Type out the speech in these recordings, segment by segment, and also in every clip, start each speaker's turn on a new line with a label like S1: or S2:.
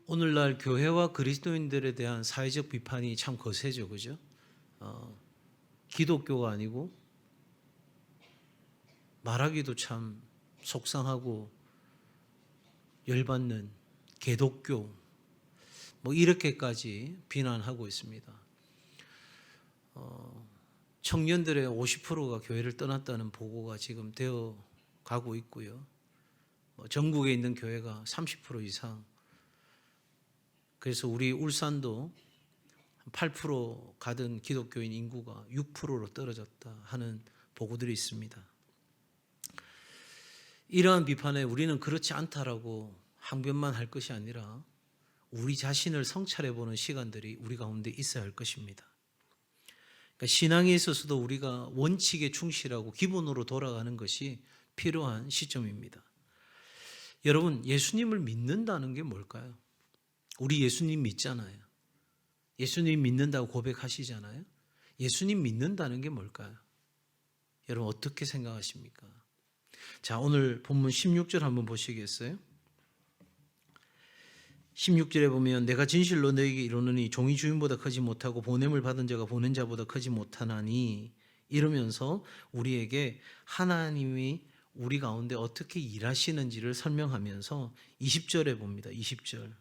S1: 오늘날 교회와 그리스도인들에 대한 사회적 비판이 참 거세죠, 그죠? 기독교가 아니고 말하기도 참 속상하고 열받는 개독교, 뭐 이렇게까지 비난하고 있습니다. 청년들의 50%가 교회를 떠났다는 보고가 지금 되어 가고 있고요. 전국에 있는 교회가 30% 이상. 그래서 우리 울산도 8% 가던 기독교인 인구가 6%로 떨어졌다 하는 보고들이 있습니다. 이러한 비판에 우리는 그렇지 않다라고 항변만 할 것이 아니라 우리 자신을 성찰해보는 시간들이 우리 가운데 있어야 할 것입니다. 그러니까 신앙에 있어서도 우리가 원칙에 충실하고 기본으로 돌아가는 것이 필요한 시점입니다. 여러분, 예수님을 믿는다는 게 뭘까요? 우리 예수님 믿잖아요. 예수님 믿는다고 고백하시잖아요. 예수님 믿는다는 게 뭘까요? 여러분 어떻게 생각하십니까? 자, 오늘 본문 16절 한번 보시겠어요? 16절에 보면 내가 진실로 너에게 이르노니 종이 주인보다 크지 못하고 보냄을 받은 자가 보낸 자보다 크지 못하나니, 이러면서 우리에게 하나님이 우리 가운데 어떻게 일하시는지를 설명하면서 20절에 봅니다. 20절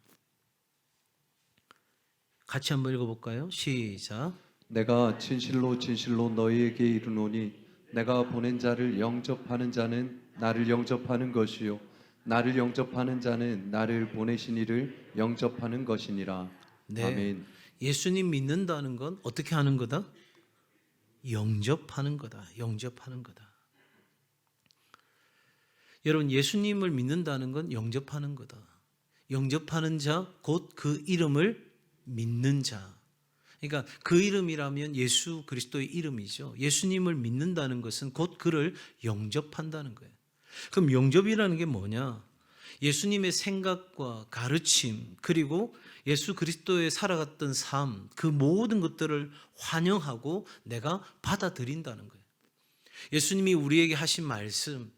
S1: 같이 한번 읽어볼까요? 시작.
S2: 내가 진실로 진실로 너희에게 이르노니 내가 보낸 자를 영접하는 자는 나를 영접하는 것이요 나를 영접하는 자는 나를 보내신 이를 영접하는 것이니라.
S1: 네,
S2: 아멘.
S1: 예수님 믿는다는 건 어떻게 하는 거다? 영접하는 거다. 영접하는 거다. 여러분, 예수님을 믿는다는 건 영접하는 거다. 영접하는 자, 곧 그 이름을 믿는 자. 그러니까 그 이름이라면 예수 그리스도의 이름이죠. 예수님을 믿는다는 것은 곧 그를 영접한다는 거예요. 그럼 영접이라는 게 뭐냐? 예수님의 생각과 가르침, 그리고 예수 그리스도의 살아갔던 삶, 그 모든 것들을 환영하고 내가 받아들인다는 거예요. 예수님이 우리에게 하신 말씀,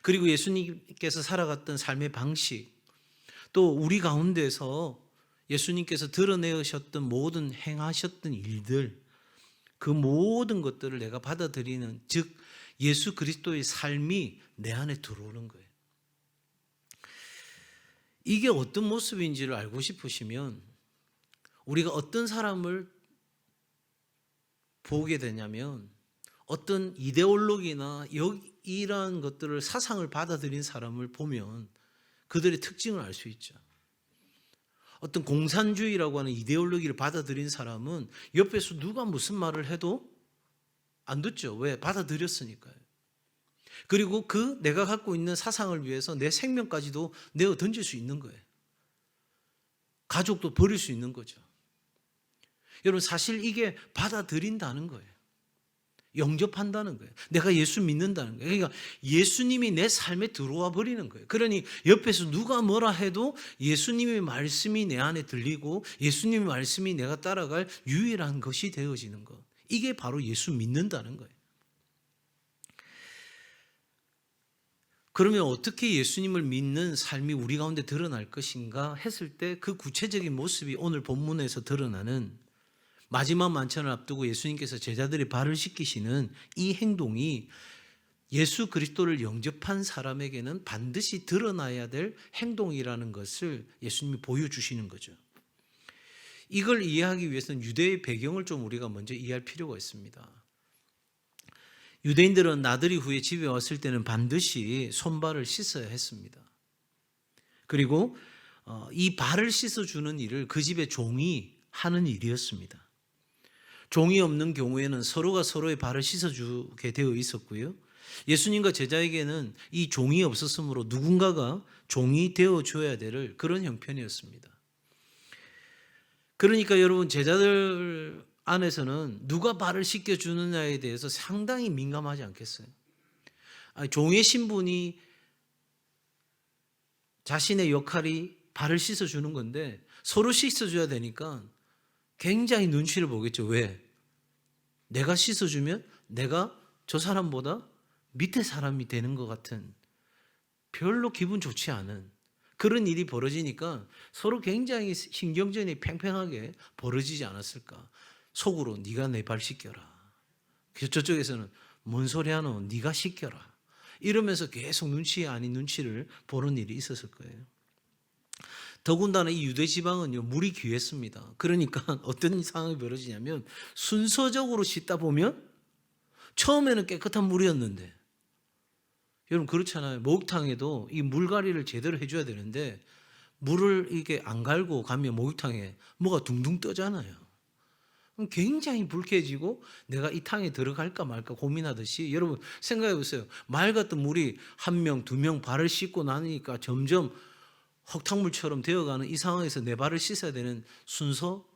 S1: 그리고 예수님께서 살아갔던 삶의 방식, 또 우리 가운데서 예수님께서 드러내셨던 모든 행하셨던 일들, 그 모든 것들을 내가 받아들이는, 즉 예수 그리스도의 삶이 내 안에 들어오는 거예요. 이게 어떤 모습인지를 알고 싶으시면 우리가 어떤 사람을 보게 되냐면, 어떤 이데올로기나 이러한 것들을, 사상을 받아들인 사람을 보면 그들의 특징을 알 수 있죠. 어떤 공산주의라고 하는 이데올로기를 받아들인 사람은 옆에서 누가 무슨 말을 해도 안 듣죠. 왜? 받아들였으니까요. 그리고 그 내가 갖고 있는 사상을 위해서 내 생명까지도 내어 던질 수 있는 거예요. 가족도 버릴 수 있는 거죠. 여러분, 사실 이게 받아들인다는 거예요. 영접한다는 거예요. 내가 예수 믿는다는 거예요. 그러니까 예수님이 내 삶에 들어와 버리는 거예요. 그러니 옆에서 누가 뭐라 해도 예수님의 말씀이 내 안에 들리고 예수님의 말씀이 내가 따라갈 유일한 것이 되어지는 것. 이게 바로 예수 믿는다는 거예요. 그러면 어떻게 예수님을 믿는 삶이 우리 가운데 드러날 것인가 했을 때 그 구체적인 모습이 오늘 본문에서 드러나는, 마지막 만찬을 앞두고 예수님께서 제자들이 발을 씻기시는 이 행동이 예수 그리스도를 영접한 사람에게는 반드시 드러나야 될 행동이라는 것을 예수님이 보여주시는 거죠. 이걸 이해하기 위해서는 유대의 배경을 좀 우리가 먼저 이해할 필요가 있습니다. 유대인들은 나들이 후에 집에 왔을 때는 반드시 손발을 씻어야 했습니다. 그리고 이 발을 씻어주는 일을 그 집의 종이 하는 일이었습니다. 종이 없는 경우에는 서로가 서로의 발을 씻어주게 되어 있었고요. 예수님과 제자에게는 이 종이 없었으므로 누군가가 종이 되어줘야 될 그런 형편이었습니다. 그러니까 여러분, 제자들 안에서는 누가 발을 씻겨주느냐에 대해서 상당히 민감하지 않겠어요? 종의 신분이, 자신의 역할이 발을 씻어주는 건데 서로 씻어줘야 되니까 굉장히 눈치를 보겠죠. 왜? 내가 씻어주면 내가 저 사람보다 밑에 사람이 되는 것 같은, 별로 기분 좋지 않은 그런 일이 벌어지니까 서로 굉장히 신경전이 팽팽하게 벌어지지 않았을까. 속으로 네가 내 발 씻겨라. 저쪽에서는 뭔 소리 하노? 네가 씻겨라. 이러면서 계속 눈치 아닌 눈치를 보는 일이 있었을 거예요. 더군다나 이 유대 지방은요, 물이 귀했습니다. 그러니까 어떤 상황이 벌어지냐면 순서적으로 씻다 보면 처음에는 깨끗한 물이었는데, 여러분 그렇잖아요. 목욕탕에도 이 물갈이를 제대로 해줘야 되는데 물을 이게 안 갈고 가면 목욕탕에 뭐가 둥둥 떠잖아요. 그럼 굉장히 불쾌해지고 내가 이 탕에 들어갈까 말까 고민하듯이, 여러분 생각해 보세요. 말 같은 물이 한 명, 두 명 발을 씻고 나니까 점점 흙탕물처럼 되어가는 이 상황에서 내 발을 씻어야 되는 순서,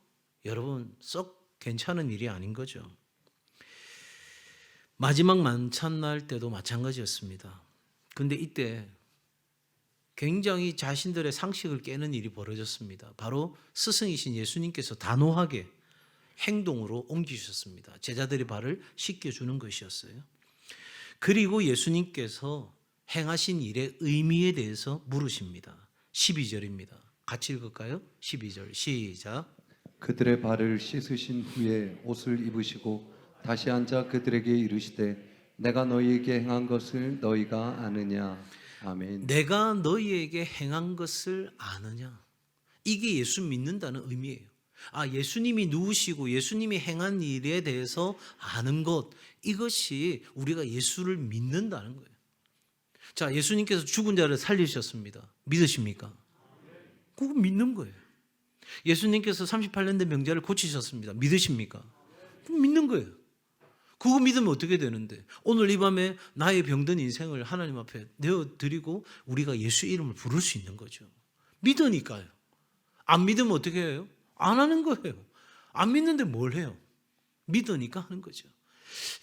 S1: 여러분 썩 괜찮은 일이 아닌 거죠. 마지막 만찬날 때도 마찬가지였습니다. 근데 이때 굉장히 자신들의 상식을 깨는 일이 벌어졌습니다. 바로 스승이신 예수님께서 단호하게 행동으로 옮기셨습니다. 제자들의 발을 씻겨주는 것이었어요. 그리고 예수님께서 행하신 일의 의미에 대해서 물으십니다. 12절입니다. 같이 읽을까요? 12절 시작.
S2: 그들의 발을 씻으신 후에 옷을 입으시고 다시 앉아 그들에게 이르시되 내가 너희에게 행한 것을 너희가 아느냐. 아멘.
S1: 내가 너희에게 행한 것을 아느냐. 이게 예수 믿는다는 의미예요. 예수님이 누구시고 예수님이 행한 일에 대해서 아는 것, 이것이 우리가 예수를 믿는다는 거예요. 자, 예수님께서 죽은 자를 살리셨습니다. 믿으십니까? 그거 믿는 거예요. 예수님께서 38년 된 병자를 고치셨습니다. 믿으십니까? 그거 믿는 거예요. 그거 믿으면 어떻게 되는데, 오늘 이 밤에 나의 병든 인생을 하나님 앞에 내어드리고 우리가 예수 이름을 부를 수 있는 거죠. 믿으니까요. 안 믿으면 어떻게 해요? 안 하는 거예요. 안 믿는데 뭘 해요? 믿으니까 하는 거죠.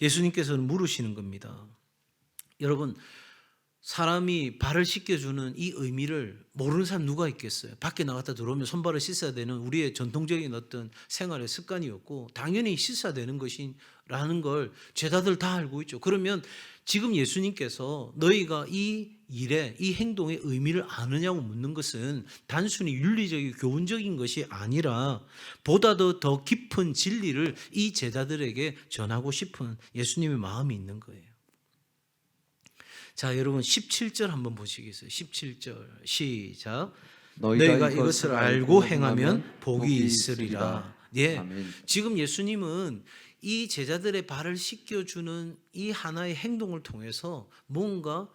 S1: 예수님께서는 물으시는 겁니다. 여러분, 사람이 발을 씻겨주는 이 의미를 모르는 사람 누가 있겠어요? 밖에 나갔다 들어오면 손발을 씻어야 되는 우리의 전통적인 어떤 생활의 습관이었고, 당연히 씻어야 되는 것이라는 걸 제자들 다 알고 있죠. 그러면 지금 예수님께서 너희가 이 일에, 이 행동의 의미를 아느냐고 묻는 것은 단순히 윤리적이고 교훈적인 것이 아니라 보다도 더 깊은 진리를 이 제자들에게 전하고 싶은 예수님의 마음이 있는 거예요. 자, 여러분 17절 한번 보시겠어요? 17절 시작. 너희가 이것을 알고 행하면 복이 있으리라. 예,
S2: 아멘.
S1: 지금 예수님은 이 제자들의 발을 씻겨주는 이 하나의 행동을 통해서 뭔가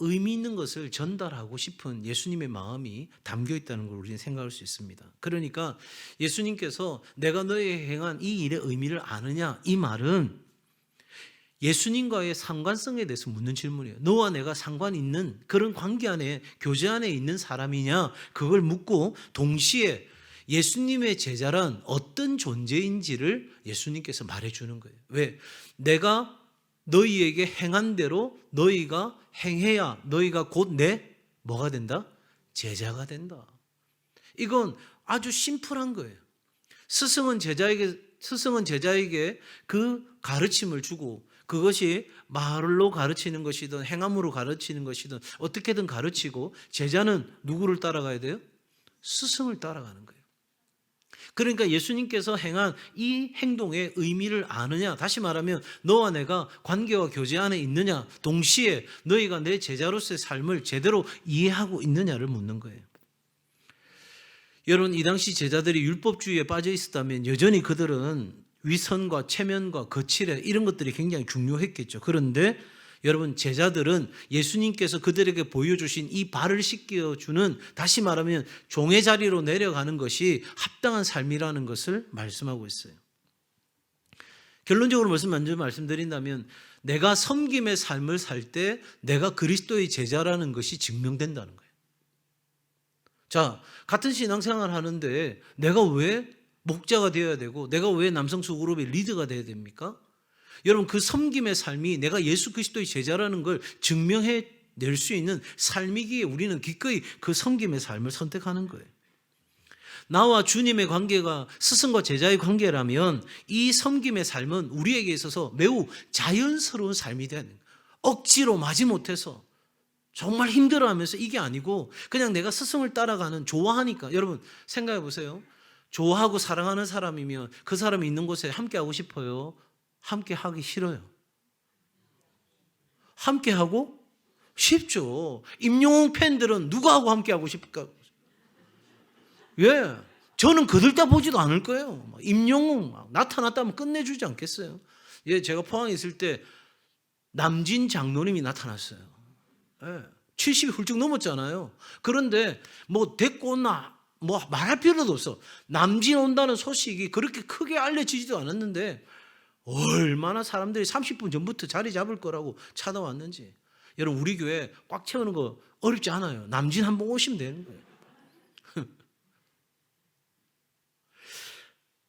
S1: 의미 있는 것을 전달하고 싶은 예수님의 마음이 담겨 있다는 걸 우리는 생각할 수 있습니다. 그러니까 예수님께서 내가 너희에 행한 이 일의 의미를 아느냐, 이 말은 예수님과의 상관성에 대해서 묻는 질문이에요. 너와 내가 상관 있는 그런 관계 안에, 교제 안에 있는 사람이냐, 그걸 묻고 동시에 예수님의 제자란 어떤 존재인지를 예수님께서 말해주는 거예요. 왜? 내가 너희에게 행한 대로 너희가 행해야 너희가 곧 내 뭐가 된다? 제자가 된다. 이건 아주 심플한 거예요. 스승은 제자에게 그 가르침을 주고, 그것이 말로 가르치는 것이든 행함으로 가르치는 것이든 어떻게든 가르치고, 제자는 누구를 따라가야 돼요? 스승을 따라가는 거예요. 그러니까 예수님께서 행한 이 행동의 의미를 아느냐, 다시 말하면 너와 내가 관계와 교제 안에 있느냐, 동시에 너희가 내 제자로서의 삶을 제대로 이해하고 있느냐를 묻는 거예요. 여러분, 이 당시 제자들이 율법주의에 빠져 있었다면 여전히 그들은 위선과 체면과 거칠애 이런 것들이 굉장히 중요했겠죠. 그런데 여러분, 제자들은 예수님께서 그들에게 보여주신 이 발을 씻겨주는, 다시 말하면 종의 자리로 내려가는 것이 합당한 삶이라는 것을 말씀하고 있어요. 결론적으로 먼저 말씀드린다면, 내가 섬김의 삶을 살 때 내가 그리스도의 제자라는 것이 증명된다는 거예요. 자, 같은 신앙생활 하는데 내가 왜 목자가 되어야 되고, 내가 왜 남성수 그룹의 리더가 되어야 됩니까? 여러분, 그 섬김의 삶이 내가 예수 그리스도의 제자라는 걸 증명해 낼 수 있는 삶이기에 우리는 기꺼이 그 섬김의 삶을 선택하는 거예요. 나와 주님의 관계가 스승과 제자의 관계라면 이 섬김의 삶은 우리에게 있어서 매우 자연스러운 삶이 되는 거예요. 억지로 마지못해서 정말 힘들어하면서 이게 아니고 그냥 내가 스승을 따라가는, 좋아하니까. 여러분 생각해 보세요. 좋아하고 사랑하는 사람이면 그 사람이 있는 곳에 함께 하고 싶어요? 함께 하기 싫어요? 함께 하고 싶죠. 임영웅 팬들은 누구하고 함께 하고 싶을까? 예, 저는 거들떠 보지도 않을 거예요. 임영웅 나타났다면 끝내주지 않겠어요? 예, 제가 포항에 있을 때 남진 장로님이 나타났어요. 예, 70이 훌쩍 넘었잖아요. 그런데 뭐 데리고 온나 뭐 말할 필요도 없어. 남진 온다는 소식이 그렇게 크게 알려지지도 않았는데 얼마나 사람들이 30분 전부터 자리 잡을 거라고 찾아왔는지. 여러분 우리 교회 꽉 채우는 거 어렵지 않아요. 남진 한번 오시면 되는 거예요.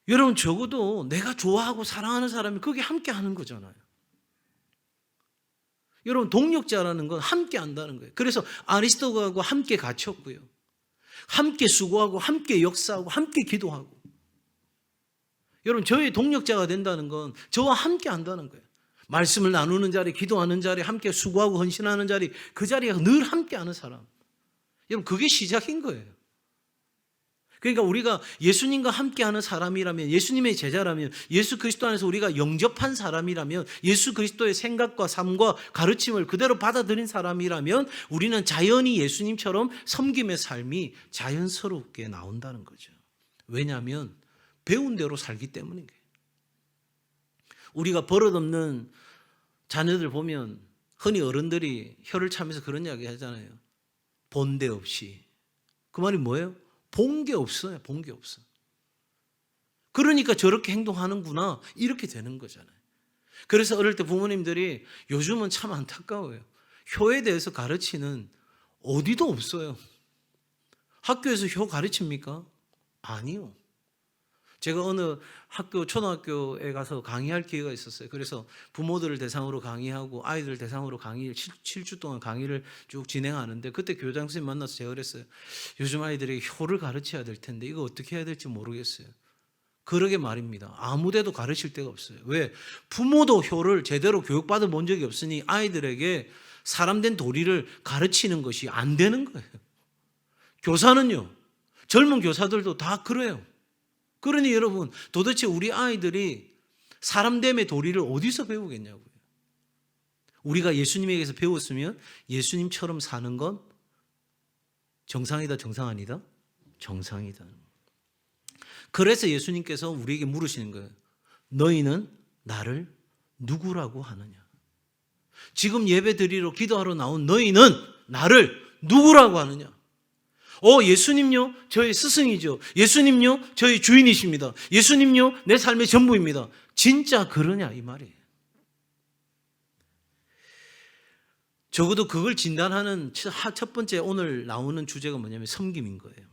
S1: 여러분 적어도 내가 좋아하고 사랑하는 사람이 거기 함께 하는 거잖아요. 여러분 동력자라는 건 함께 한다는 거예요. 그래서 아리스토하고 함께 갇혔고요. 함께 수고하고 함께 역사하고 함께 기도하고. 여러분 저의 동력자가 된다는 건 저와 함께 한다는 거예요. 말씀을 나누는 자리, 기도하는 자리, 함께 수고하고 헌신하는 자리, 그 자리가 늘 함께 하는 사람. 여러분 그게 시작인 거예요. 그러니까 우리가 예수님과 함께하는 사람이라면, 예수님의 제자라면, 예수 그리스도 안에서 우리가 영접한 사람이라면, 예수 그리스도의 생각과 삶과 가르침을 그대로 받아들인 사람이라면 우리는 자연히 예수님처럼 섬김의 삶이 자연스럽게 나온다는 거죠. 왜냐하면 배운 대로 살기 때문인 거예요. 우리가 버릇없는 자녀들 보면 흔히 어른들이 혀를 차면서 그런 이야기 하잖아요. 본데 없이. 그 말이 뭐예요? 본 게 없어요. 본 게 없어. 그러니까 저렇게 행동하는구나 이렇게 되는 거잖아요. 그래서 어릴 때 부모님들이 요즘은 참 안타까워요. 효에 대해서 가르치는 어디도 없어요. 학교에서 효 가르칩니까? 아니요. 제가 어느 학교, 초등학교에 가서 강의할 기회가 있었어요. 그래서 부모들을 대상으로 강의하고 아이들 대상으로 강의를 7주 동안 강의를 쭉 진행하는데 그때 교장 선생님 만나서 제가 그랬어요. 요즘 아이들에게 효를 가르쳐야 될 텐데 이거 어떻게 해야 될지 모르겠어요. 그러게 말입니다. 아무 데도 가르칠 데가 없어요. 왜? 부모도 효를 제대로 교육받아 본 적이 없으니 아이들에게 사람된 도리를 가르치는 것이 안 되는 거예요. 교사는요. 젊은 교사들도 다 그래요. 그러니 여러분 도대체 우리 아이들이 사람됨의 도리를 어디서 배우겠냐고요. 우리가 예수님에게서 배웠으면 예수님처럼 사는 건 정상이다, 정상 아니다? 정상이다. 그래서 예수님께서 우리에게 물으시는 거예요. 너희는 나를 누구라고 하느냐? 지금 예배 드리러 기도하러 나온 너희는 나를 누구라고 하느냐? 예수님요? 저의 스승이죠. 예수님요? 저의 주인이십니다. 예수님요? 내 삶의 전부입니다. 진짜 그러냐 이 말이에요. 적어도 그걸 진단하는 첫 번째 오늘 나오는 주제가 뭐냐면 섬김인 거예요.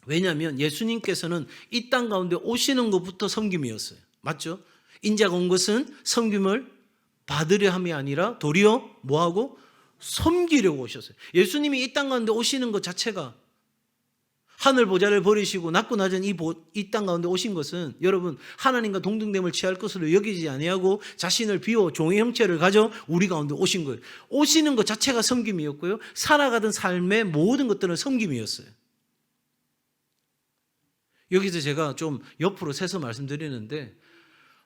S1: 왜냐하면 예수님께서는 이 땅 가운데 오시는 것부터 섬김이었어요. 맞죠? 인자가 온 것은 섬김을 받으려 함이 아니라 도리어 뭐하고? 섬기려고 오셨어요. 예수님이 이 땅 가운데 오시는 것 자체가 하늘 보좌를 버리시고 낮고 낮은 이 땅 가운데 오신 것은 여러분 하나님과 동등됨을 취할 것으로 여기지 아니하고 자신을 비워 종의 형체를 가져 우리 가운데 오신 거예요. 오시는 것 자체가 섬김이었고요. 살아가던 삶의 모든 것들은 섬김이었어요. 여기서 제가 좀 옆으로 새서 말씀드리는데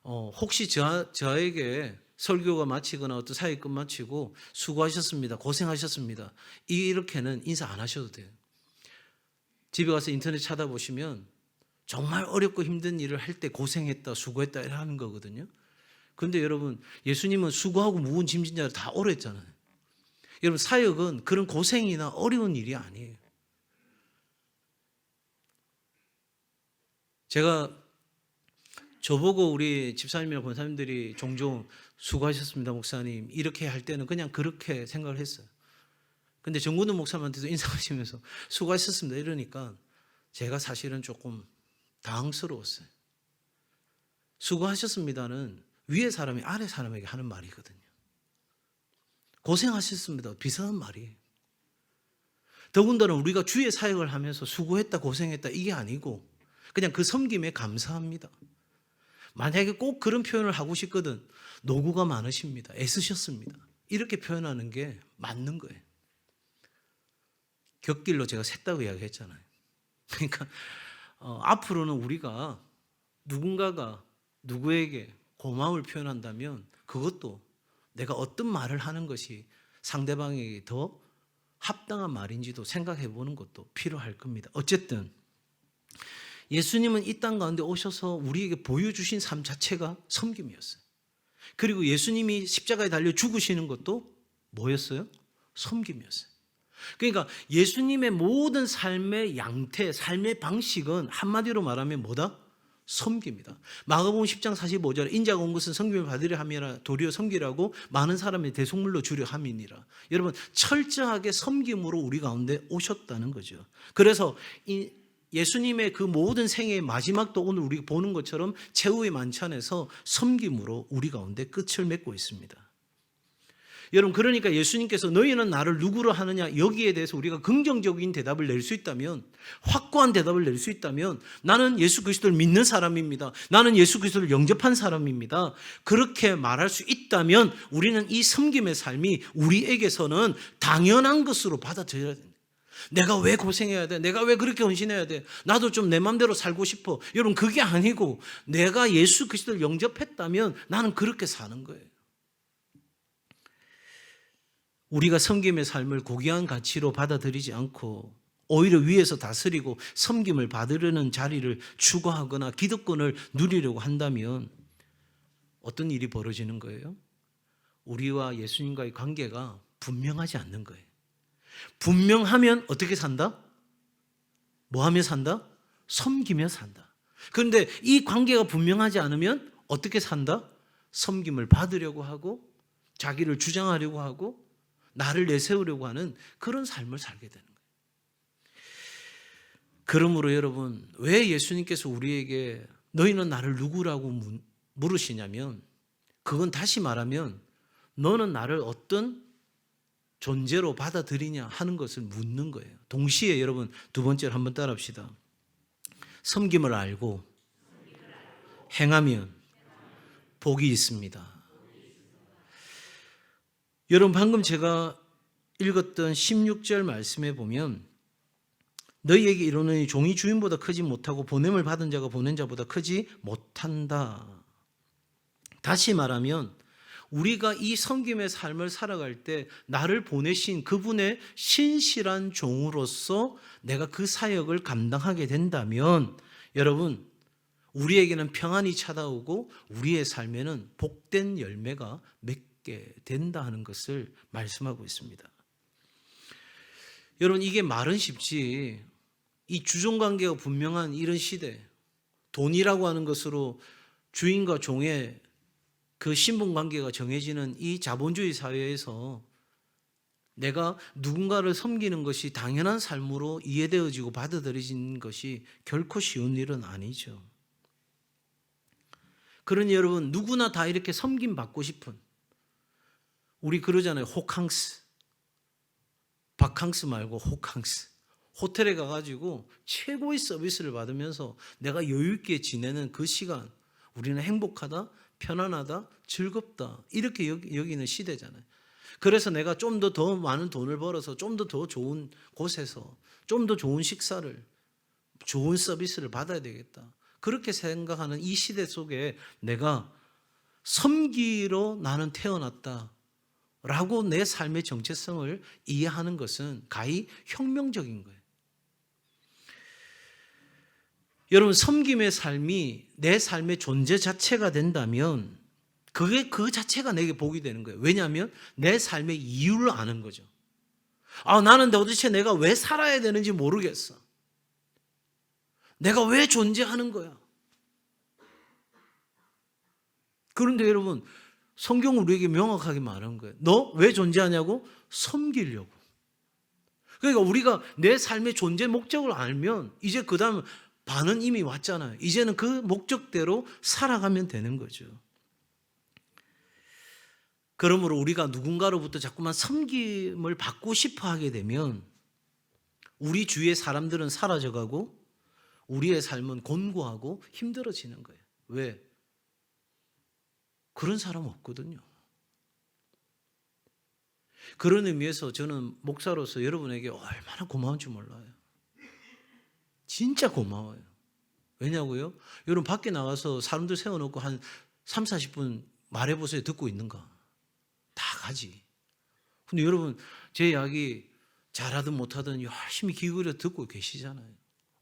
S1: 혹시 저에게 설교가 마치거나 어떤 사역 끝마치고 수고하셨습니다. 고생하셨습니다. 이렇게는 인사 안 하셔도 돼요. 집에 가서 인터넷 찾아보시면 정말 어렵고 힘든 일을 할 때 고생했다, 수고했다 이렇게 하는 거거든요. 그런데 여러분 예수님은 수고하고 무거운 짐진 자를 다 오랬잖아요. 여러분 사역은 그런 고생이나 어려운 일이 아니에요. 제가 저보고 우리 집사님이나 권사님들이 종종 수고하셨습니다 목사님 이렇게 할 때는 그냥 그렇게 생각을 했어요. 근데 정근우 목사님한테도 인사하시면서 수고하셨습니다 이러니까 제가 사실은 조금 당황스러웠어요. 수고하셨습니다는 위에 사람이 아래 사람에게 하는 말이거든요. 고생하셨습니다 비슷한 말이에요. 더군다나 우리가 주의 사역을 하면서 수고했다 고생했다 이게 아니고 그냥 그 섬김에 감사합니다. 만약에 꼭 그런 표현을 하고 싶거든 노고가 많으십니다. 애쓰셨습니다. 이렇게 표현하는 게 맞는 거예요. 곁길로 제가 샜다고 이야기했잖아요. 그러니까 앞으로는 우리가 누군가가 누구에게 고마움을 표현한다면 그것도 내가 어떤 말을 하는 것이 상대방에게 더 합당한 말인지도 생각해 보는 것도 필요할 겁니다. 어쨌든 예수님은 이 땅 가운데 오셔서 우리에게 보여주신 삶 자체가 섬김이었어요. 그리고 예수님이 십자가에 달려 죽으시는 것도 뭐였어요? 섬김이었어요. 그러니까 예수님의 모든 삶의 양태, 삶의 방식은 한마디로 말하면 뭐다? 섬깁니다. 마가복음 10장 45절 인자가 온 것은 섬김을 받으려 함이라 도리어 섬기라고 많은 사람의 대속물로 주려 함이니라. 여러분 철저하게 섬김으로 우리 가운데 오셨다는 거죠. 그래서 이 예수님의 그 모든 생애의 마지막도 오늘 우리가 보는 것처럼 최후의 만찬에서 섬김으로 우리 가운데 끝을 맺고 있습니다. 여러분 그러니까 예수님께서 너희는 나를 누구로 하느냐 여기에 대해서 우리가 긍정적인 대답을 낼 수 있다면 확고한 대답을 낼 수 있다면 나는 예수 그리스도를 믿는 사람입니다. 나는 예수 그리스도를 영접한 사람입니다. 그렇게 말할 수 있다면 우리는 이 섬김의 삶이 우리에게서는 당연한 것으로 받아들여야 됩니다. 내가 왜 고생해야 돼? 내가 왜 그렇게 헌신해야 돼? 나도 좀 내 맘대로 살고 싶어. 여러분 그게 아니고 내가 예수 그리스도를 영접했다면 나는 그렇게 사는 거예요. 우리가 섬김의 삶을 고귀한 가치로 받아들이지 않고 오히려 위에서 다스리고 섬김을 받으려는 자리를 추구하거나 기득권을 누리려고 한다면 어떤 일이 벌어지는 거예요? 우리와 예수님과의 관계가 분명하지 않는 거예요. 분명하면 어떻게 산다? 뭐 하며 산다? 섬기며 산다. 그런데 이 관계가 분명하지 않으면 어떻게 산다? 섬김을 받으려고 하고 자기를 주장하려고 하고 나를 내세우려고 하는 그런 삶을 살게 되는 거예요. 그러므로 여러분 왜 예수님께서 우리에게 너희는 나를 누구라고 물으시냐면 그건 다시 말하면 너는 나를 어떤 존재로 받아들이냐 하는 것을 묻는 거예요. 동시에 여러분 두 번째로 한번 따라합시다. 섬김을 알고 행하면 복이 있습니다. 여러분 방금 제가 읽었던 16절 말씀에 보면 너희에게 이르노니 종이 주인보다 크지 못하고 보냄을 받은 자가 보낸 자보다 크지 못한다. 다시 말하면 우리가 이 섬김의 삶을 살아갈 때 나를 보내신 그분의 신실한 종으로서 내가 그 사역을 감당하게 된다면 여러분 우리에게는 평안이 찾아오고 우리의 삶에는 복된 열매가 맺게 된다 하는 것을 말씀하고 있습니다. 여러분 이게 말은 쉽지 이 주종관계가 분명한 이런 시대 돈이라고 하는 것으로 주인과 종의 그 신분관계가 정해지는 이 자본주의 사회에서 내가 누군가를 섬기는 것이 당연한 삶으로 이해되어지고 받아들여진 것이 결코 쉬운 일은 아니죠. 그러니 여러분 누구나 다 이렇게 섬김받고 싶은 우리 그러잖아요. 호캉스. 바캉스 말고 호캉스. 호텔에 가가지고 최고의 서비스를 받으면서 내가 여유 있게 지내는 그 시간 우리는 행복하다, 편안하다, 즐겁다 이렇게 여기는 시대잖아요. 그래서 내가 좀 더 많은 돈을 벌어서 좀 더 좋은 곳에서 좀 더 좋은 식사를 좋은 서비스를 받아야 되겠다. 그렇게 생각하는 이 시대 속에 내가 섬기러 나는 태어났다 라고 내 삶의 정체성을 이해하는 것은 가히 혁명적인 거예요. 여러분 섬김의 삶이 내 삶의 존재 자체가 된다면 그게 그 자체가 내게 복이 되는 거예요. 왜냐하면 내 삶의 이유를 아는 거죠. 나는 도대체 내가 왜 살아야 되는지 모르겠어. 내가 왜 존재하는 거야. 그런데 여러분 성경은 우리에게 명확하게 말하는 거예요. 너 왜 존재하냐고? 섬기려고. 그러니까 우리가 내 삶의 존재 목적을 알면 이제 그 다음 반은 이미 왔잖아요. 이제는 그 목적대로 살아가면 되는 거죠. 그러므로 우리가 누군가로부터 자꾸만 섬김을 받고 싶어 하게 되면 우리 주위의 사람들은 사라져가고 우리의 삶은 곤고하고 힘들어지는 거예요. 왜? 그런 사람 없거든요. 그런 의미에서 저는 목사로서 여러분에게 얼마나 고마운 줄 몰라요. 진짜 고마워요. 왜냐고요? 여러분 밖에 나가서 사람들 세워놓고 한 3, 40분 말해보세요. 듣고 있는가? 다 가지. 근데 여러분 제 이야기 잘하든 못하든 열심히 귀 기울여 듣고 계시잖아요.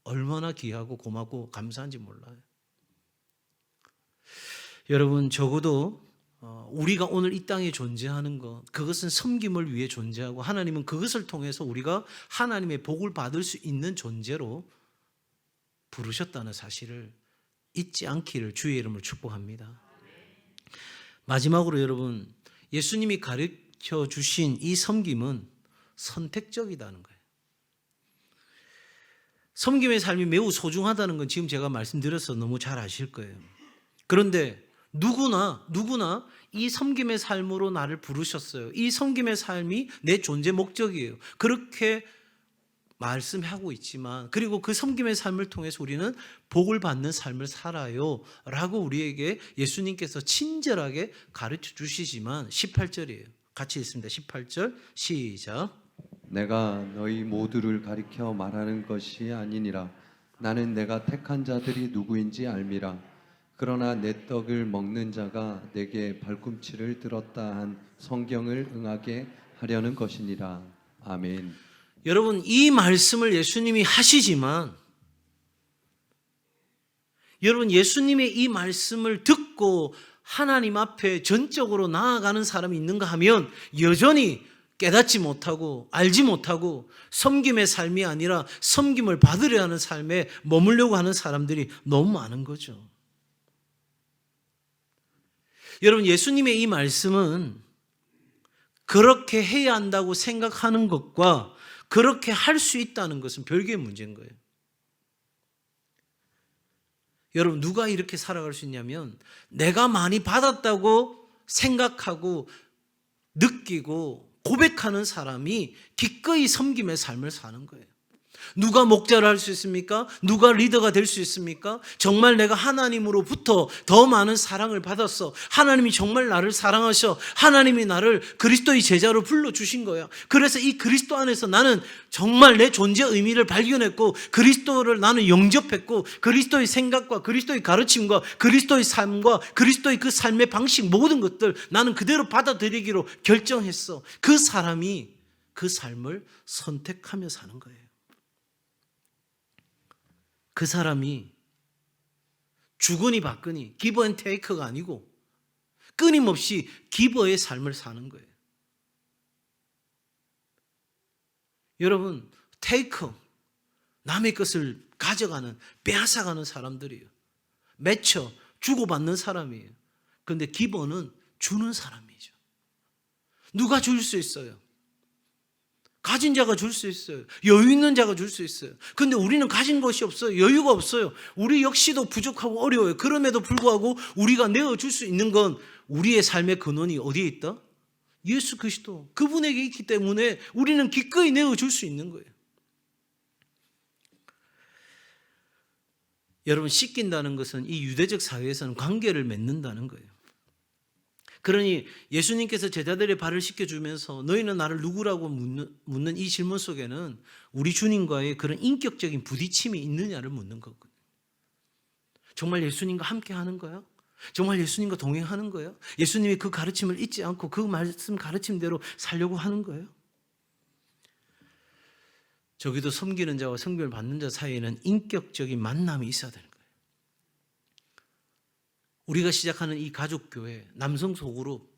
S1: 얼마나 귀하고 고맙고 감사한지 몰라요. 여러분 적어도 우리가 오늘 이 땅에 존재하는 것, 그것은 섬김을 위해 존재하고 하나님은 그것을 통해서 우리가 하나님의 복을 받을 수 있는 존재로 부르셨다는 사실을 잊지 않기를 주의 이름으로 축복합니다. 마지막으로 여러분, 예수님이 가르쳐 주신 이 섬김은 선택적이다는 거예요. 섬김의 삶이 매우 소중하다는 건 지금 제가 말씀드려서 너무 잘 아실 거예요. 그런데 누구나 이 섬김의 삶으로 나를 부르셨어요. 이 섬김의 삶이 내 존재 목적이에요. 그렇게 말씀하고 있지만, 그리고 그 섬김의 삶을 통해서 우리는 복을 받는 삶을 살아요 라고 우리에게 예수님께서 친절하게 가르쳐 주시지만 18절이에요. 같이 읽습니다. 18절 시작.
S2: 내가 너희 모두를 가리켜 말하는 것이 아니니라. 나는 내가 택한 자들이 누구인지 알미라. 그러나 내 떡을 먹는 자가 내게 발꿈치를 들었다 한 성경을 응하게 하려는 것이니라. 아멘.
S1: 여러분, 이 말씀을 예수님이 하시지만, 여러분 예수님의 이 말씀을 듣고 하나님 앞에 전적으로 나아가는 사람이 있는가 하면 여전히 깨닫지 못하고 알지 못하고 섬김의 삶이 아니라 섬김을 받으려 하는 삶에 머물려고 하는 사람들이 너무 많은 거죠. 여러분, 예수님의 이 말씀은 그렇게 해야 한다고 생각하는 것과 그렇게 할 수 있다는 것은 별개의 문제인 거예요. 여러분, 누가 이렇게 살아갈 수 있냐면 내가 많이 받았다고 생각하고 느끼고 고백하는 사람이 기꺼이 섬김의 삶을 사는 거예요. 누가 목자를 할 수 있습니까? 누가 리더가 될 수 있습니까? 정말 내가 하나님으로부터 더 많은 사랑을 받았어. 하나님이 정말 나를 사랑하셔. 하나님이 나를 그리스도의 제자로 불러주신 거야. 그래서 이 그리스도 안에서 나는 정말 내 존재의 의미를 발견했고 그리스도를 나는 영접했고 그리스도의 생각과 그리스도의 가르침과 그리스도의 삶과 그리스도의 그 삶의 방식 모든 것들 나는 그대로 받아들이기로 결정했어. 그 사람이 그 삶을 선택하며 사는 거예요. 그 사람이 주거니 받거니 기버 앤 테이크가 아니고 끊임없이 기버의 삶을 사는 거예요. 여러분, 테이크, 남의 것을 가져가는, 빼앗아가는 사람들이에요. 맺혀 주고받는 사람이에요. 그런데 기버는 주는 사람이죠. 누가 줄 수 있어요? 가진 자가 줄 수 있어요. 여유 있는 자가 줄 수 있어요. 그런데 우리는 가진 것이 없어요. 여유가 없어요. 우리 역시도 부족하고 어려워요. 그럼에도 불구하고 우리가 내어줄 수 있는 건 우리의 삶의 근원이 어디에 있다? 예수 그리스도. 그분에게 있기 때문에 우리는 기꺼이 내어줄 수 있는 거예요. 여러분, 씻긴다는 것은 이 유대적 사회에서는 관계를 맺는다는 거예요. 그러니 예수님께서 제자들의 발을 씻겨주면서 너희는 나를 누구라고 묻는 이 질문 속에는 우리 주님과의 그런 인격적인 부딪힘이 있느냐를 묻는 거거든요. 정말 예수님과 함께 하는 거야? 정말 예수님과 동행하는 거야? 예수님이 그 가르침을 잊지 않고 그 말씀 가르침대로 살려고 하는 거예요? 저기도 섬기는 자와 섬김을 받는 자 사이에는 인격적인 만남이 있어야 되는 거예요. 우리가 시작하는 이 가족교회, 남성 소그룹,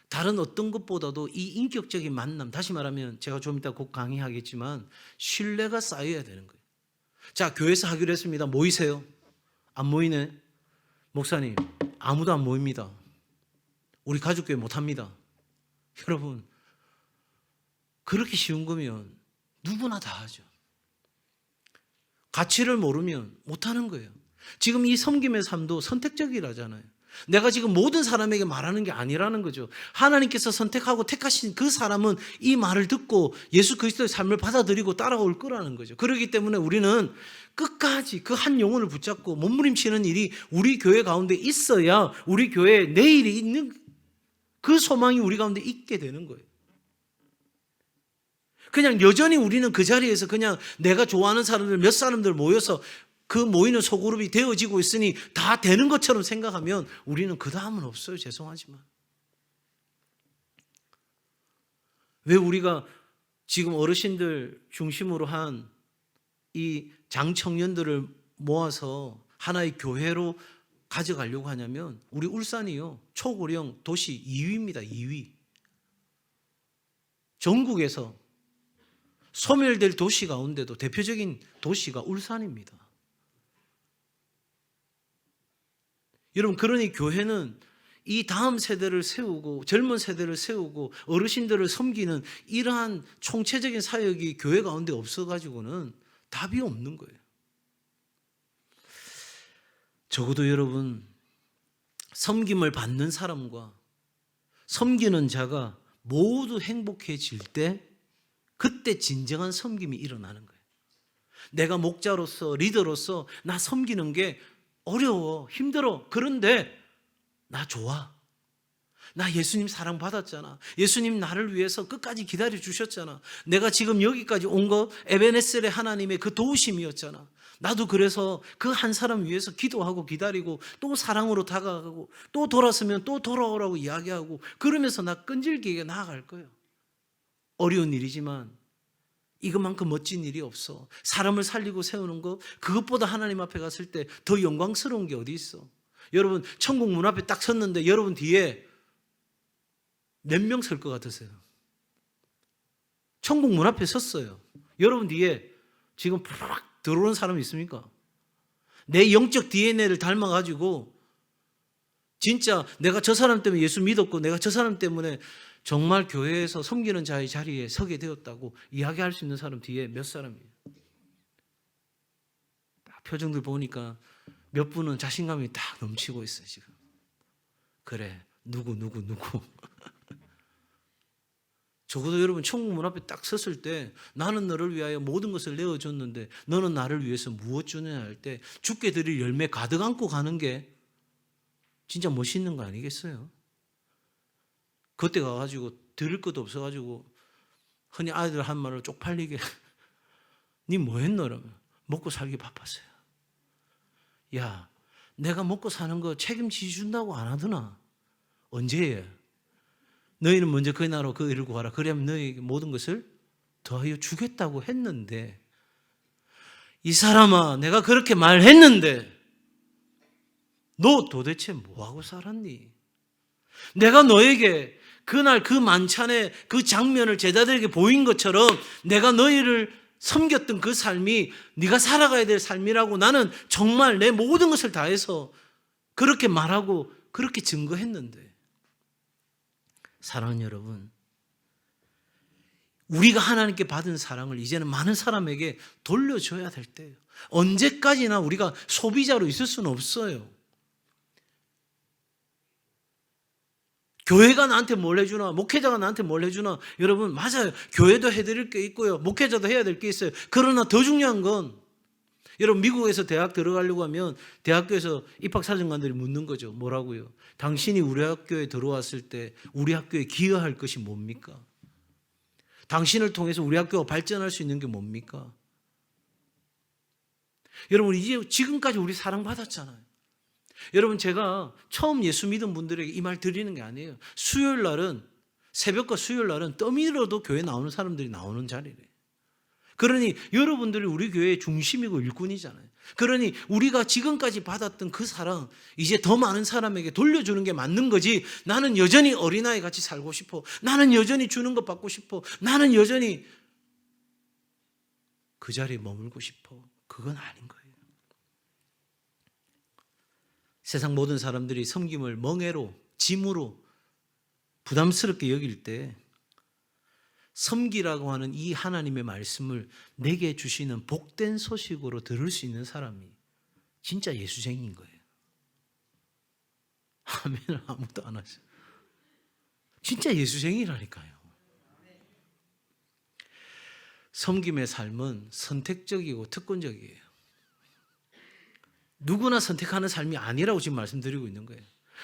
S1: 다른 어떤 것보다도 이 인격적인 만남, 다시 말하면 제가 좀 이따 곧 강의하겠지만 신뢰가 쌓여야 되는 거예요. 자, 교회에서 하기로 했습니다. 모이세요. 안 모이네. 목사님, 아무도 안 모입니다. 우리 가족교회 못합니다. 여러분, 그렇게 쉬운 거면 누구나 다 하죠. 가치를 모르면 못하는 거예요. 지금 이 섬김의 삶도 선택적이라잖아요. 내가 지금 모든 사람에게 말하는 게 아니라는 거죠. 하나님께서 선택하고 택하신 그 사람은 이 말을 듣고 예수 그리스도의 삶을 받아들이고 따라올 거라는 거죠. 그렇기 때문에 우리는 끝까지 그 한 영혼을 붙잡고 몸부림치는 일이 우리 교회 가운데 있어야 우리 교회에 내일이 있는 그 소망이 우리 가운데 있게 되는 거예요. 그냥 여전히 우리는 그 자리에서 그냥 내가 좋아하는 사람들 몇 사람들 모여서 그 모이는 소그룹이 되어지고 있으니 다 되는 것처럼 생각하면 우리는 그 다음은 없어요. 죄송하지만. 왜 우리가 지금 어르신들 중심으로 한 이 장청년들을 모아서 하나의 교회로 가져가려고 하냐면 우리 울산이요. 초고령 도시 2위입니다. 2위. 전국에서 소멸될 도시 가운데도 대표적인 도시가 울산입니다. 여러분, 그러니 교회는 이 다음 세대를 세우고 젊은 세대를 세우고 어르신들을 섬기는 이러한 총체적인 사역이 교회 가운데 없어가지고는 답이 없는 거예요. 적어도 여러분, 섬김을 받는 사람과 섬기는 자가 모두 행복해질 때 그때 진정한 섬김이 일어나는 거예요. 내가 목자로서 리더로서 나 섬기는 게 어려워, 힘들어. 그런데 나 좋아. 나 예수님 사랑받았잖아. 예수님 나를 위해서 끝까지 기다려 주셨잖아. 내가 지금 여기까지 온 거 에베네셀의 하나님의 그 도우심이었잖아. 나도 그래서 그 한 사람 위해서 기도하고 기다리고 또 사랑으로 다가가고 또 돌아서면 또 돌아오라고 이야기하고 그러면서 나 끈질기게 나아갈 거예요. 어려운 일이지만 이것만큼 멋진 일이 없어. 사람을 살리고 세우는 거 그것보다 하나님 앞에 갔을 때 더 영광스러운 게 어디 있어. 여러분, 천국 문 앞에 딱 섰는데 여러분 뒤에 몇 명 설 것 같으세요? 천국 문 앞에 섰어요. 여러분 뒤에 지금 팍 들어오는 사람이 있습니까? 내 영적 DNA를 닮아가지고 진짜 내가 저 사람 때문에 예수 믿었고 내가 저 사람 때문에 정말 교회에서 섬기는 자의 자리에 서게 되었다고 이야기할 수 있는 사람 뒤에 몇 사람이에요? 딱 표정들 보니까 몇 분은 자신감이 딱 넘치고 있어요. 지금. 그래, 누구 적어도 여러분 천국 문 앞에 딱 섰을 때 나는 너를 위하여 모든 것을 내어줬는데 너는 나를 위해서 무엇 주느냐 할 때 주께 드릴 열매 가득 안고 가는 게 진짜 멋있는 거 아니겠어요? 그때 가가지고 들을 것도 없어가지고 흔히 아이들 한 말로 쪽팔리게 니 뭐 했노라면 먹고 살기 바빴어요. 야, 내가 먹고 사는 거 책임지 준다고 안 하더나? 언제 해? 너희는 먼저 그 나라로 그 일을 구하라. 그러면 너희에게 모든 것을 더하여 주겠다고 했는데 이 사람아, 내가 그렇게 말했는데 너 도대체 뭐하고 살았니? 내가 너에게 그날 그 만찬의 그 장면을 제자들에게 보인 것처럼 내가 너희를 섬겼던 그 삶이 네가 살아가야 될 삶이라고 나는 정말 내 모든 것을 다해서 그렇게 말하고 그렇게 증거했는데 사랑하는 여러분, 우리가 하나님께 받은 사랑을 이제는 많은 사람에게 돌려줘야 될 때예요. 언제까지나 우리가 소비자로 있을 수는 없어요. 교회가 나한테 뭘 해주나, 목회자가 나한테 뭘 해주나. 여러분, 맞아요. 교회도 해드릴 게 있고요. 목회자도 해야 될 게 있어요. 그러나 더 중요한 건 여러분, 미국에서 대학 들어가려고 하면 대학교에서 입학사정관들이 묻는 거죠. 뭐라고요? 당신이 우리 학교에 들어왔을 때 우리 학교에 기여할 것이 뭡니까? 당신을 통해서 우리 학교가 발전할 수 있는 게 뭡니까? 여러분, 이제 지금까지 우리 사랑받았잖아요. 여러분, 제가 처음 예수 믿은 분들에게 이 말 드리는 게 아니에요. 수요일 날은, 새벽과 수요일 날은 떠밀어도 교회 나오는 사람들이 나오는 자리래요. 그러니 여러분들이 우리 교회의 중심이고 일꾼이잖아요. 그러니 우리가 지금까지 받았던 그 사랑 이제 더 많은 사람에게 돌려주는 게 맞는 거지. 나는 여전히 어린아이 같이 살고 싶어. 나는 여전히 주는 것 받고 싶어. 나는 여전히 그 자리에 머물고 싶어. 그건 아닌 거예요. 세상 모든 사람들이 섬김을 멍해로, 짐으로 부담스럽게 여길 때 섬기라고 하는 이 하나님의 말씀을 내게 주시는 복된 소식으로 들을 수 있는 사람이 진짜 예수쟁이인 거예요. 아멘을 아무도 안 하죠. 진짜 예수쟁이라니까요. 섬김의 삶은 선택적이고 특권적이에요. 누구나 선택하는 삶이 아니라고 지금 말씀드리고 있는 거예요.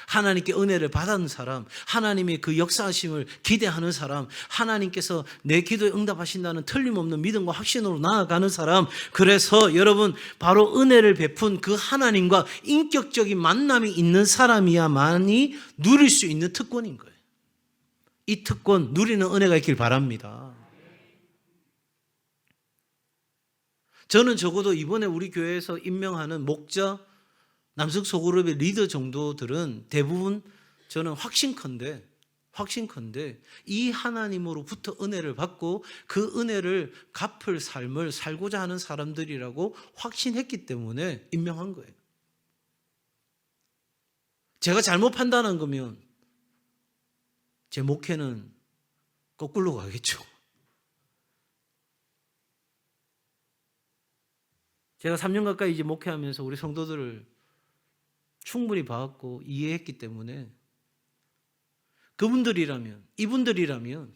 S1: 하나님께 은혜를 받은 사람, 하나님의 그 역사하심을 기대하는 사람, 하나님께서 내 기도에 응답하신다는 틀림없는 믿음과 확신으로 나아가는 사람, 그래서 여러분 바로 은혜를 베푼 그 하나님과 인격적인 만남이 있는 사람이야만이 누릴 수 있는 특권인 거예요. 이 특권 누리는 은혜가 있길 바랍니다. 저는 적어도 이번에 우리 교회에서 임명하는 목자, 남성 소그룹의 리더 정도들은 대부분 저는 확신컨대 이 하나님으로부터 은혜를 받고 그 은혜를 갚을 삶을 살고자 하는 사람들이라고 확신했기 때문에 임명한 거예요. 제가 잘못 판단한 거면 제 목회는 거꾸로 가겠죠. 제가 3년 가까이 이제 목회하면서 우리 성도들을 충분히 봐왔고 이해했기 때문에 그분들이라면, 이분들이라면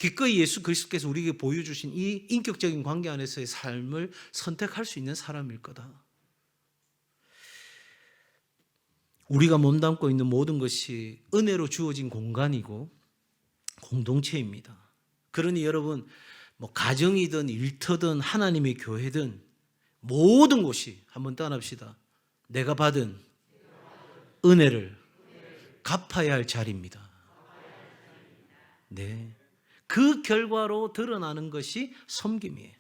S1: 기꺼이 예수 그리스도께서 우리에게 보여주신 이 인격적인 관계 안에서의 삶을 선택할 수 있는 사람일 거다. 우리가 몸담고 있는 모든 것이 은혜로 주어진 공간이고 공동체입니다. 그러니 여러분, 가정이든 일터든 하나님의 교회든 모든 곳이, 한번 따라합시다, 내가 받은 은혜를 갚아야 할 자리입니다. 네, 그 결과로 드러나는 것이 섬김이에요.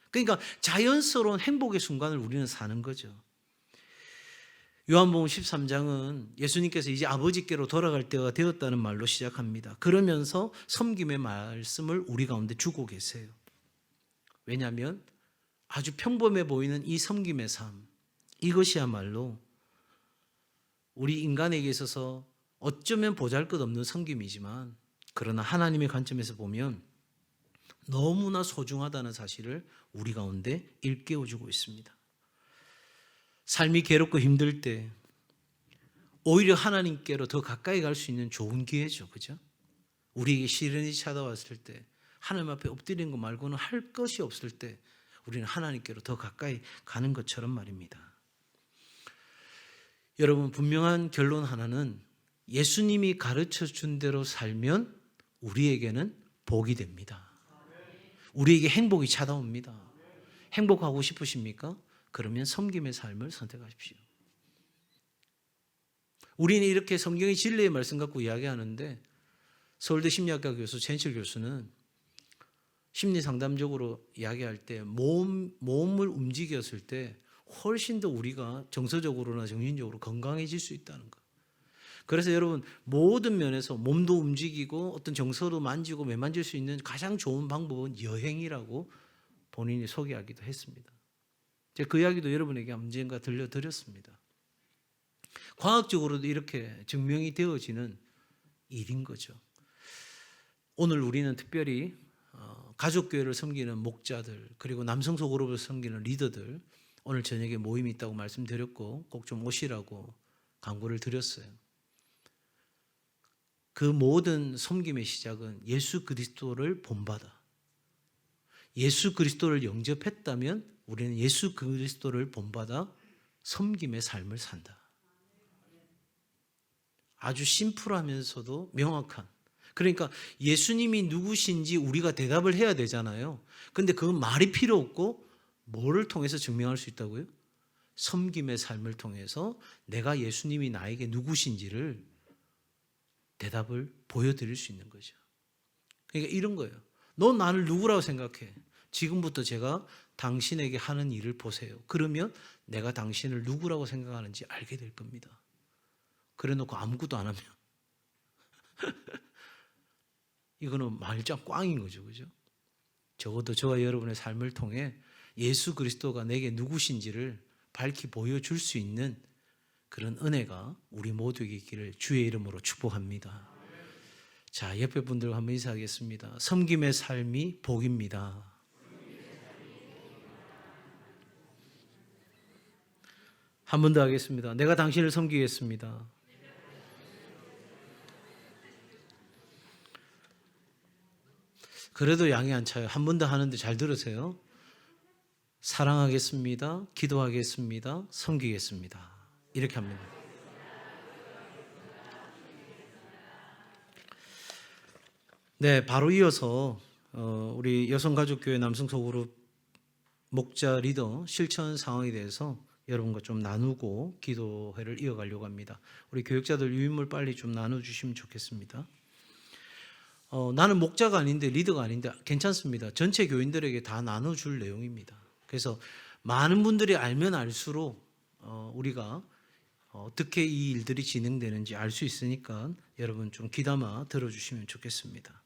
S1: 그러니까 자연스러운 행복의 순간을 우리는 사는 거죠. 요한복음 13장은 예수님께서 이제 아버지께로 돌아갈 때가 되었다는 말로 시작합니다. 그러면서 섬김의 말씀을 우리 가운데 주고 계세요. 왜냐하면 아주 평범해 보이는 이 섬김의 삶, 이것이야말로 우리 인간에게 있어서 어쩌면 보잘것없는 섬김이지만 그러나 하나님의 관점에서 보면 너무나 소중하다는 사실을 우리 가운데 일깨워주고 있습니다. 삶이 괴롭고 힘들 때 오히려 하나님께로 더 가까이 갈 수 있는 좋은 기회죠. 그죠? 우리에게 시련이 찾아왔을 때 하나님 앞에 엎드리는 것 말고는 할 것이 없을 때 우리는 하나님께로 더 가까이 가는 것처럼 말입니다. 여러분, 분명한 결론 하나는 예수님이 가르쳐 준 대로 살면 우리에게는 복이 됩니다. 우리에게 행복이 찾아옵니다. 행복하고 싶으십니까? 그러면 섬김의 삶을 선택하십시오. 우리는 이렇게 성경의 진리의 말씀 갖고 이야기하는데 서울대 심리학과 교수 젠실 교수는 심리상담적으로 이야기할 때 몸을 움직였을 때 훨씬 더 우리가 정서적으로나 정신적으로 건강해질 수 있다는 것. 그래서 여러분, 모든 면에서 몸도 움직이고 어떤 정서도 만지고 매만질 수 있는 가장 좋은 방법은 여행이라고 본인이 소개하기도 했습니다. 제가 그 이야기도 여러분에게 언젠가 들려드렸습니다. 과학적으로도 이렇게 증명이 되어지는 일인 거죠. 오늘 우리는 특별히 가족교회를 섬기는 목자들, 그리고 남성 소그룹을 섬기는 리더들, 오늘 저녁에 모임이 있다고 말씀드렸고 꼭 좀 오시라고 강구를 드렸어요. 그 모든 섬김의 시작은 예수 그리스도를 본받아, 예수 그리스도를 영접했다면 우리는 예수 그리스도를 본받아 섬김의 삶을 산다. 아주 심플하면서도 명확한, 그러니까 예수님이 누구신지 우리가 대답을 해야 되잖아요. 근데 그건 말이 필요 없고 뭐를 통해서 증명할 수 있다고요? 섬김의 삶을 통해서 내가 예수님이 나에게 누구신지를 대답을 보여드릴 수 있는 거죠. 그러니까 이런 거예요. 너 나를 누구라고 생각해? 지금부터 제가 당신에게 하는 일을 보세요. 그러면 내가 당신을 누구라고 생각하는지 알게 될 겁니다. 그래 놓고 아무것도 안 하면 이거는 말짱 꽝인 거죠. 그죠? 적어도 저와 여러분의 삶을 통해 예수 그리스도가 내게 누구신지를 밝히 보여줄 수 있는 그런 은혜가 우리 모두에게 있기를 주의 이름으로 축복합니다. 자, 옆에 분들과 한번 인사하겠습니다. 섬김의 삶이 복입니다. 한 번 더 하겠습니다. 내가 당신을 섬기겠습니다. 그래도 양이 안 차요. 한 번 더 하는데 잘 들으세요. 사랑하겠습니다. 기도하겠습니다. 섬기겠습니다. 이렇게 합니다. 네, 바로 이어서 우리 여성가족교회 남성소그룹 목자 리더 실천 상황에 대해서 여러분과 좀 나누고 기도회를 이어가려고 합니다. 우리 교육자들 유인물 빨리 좀 나눠주시면 좋겠습니다. 나는 목자가 아닌데 리더가 아닌데 괜찮습니다. 전체 교인들에게 다 나눠줄 내용입니다. 그래서 많은 분들이 알면 알수록 우리가 어떻게 이 일들이 진행되는지 알 수 있으니까 여러분 좀 귀담아 들어주시면 좋겠습니다.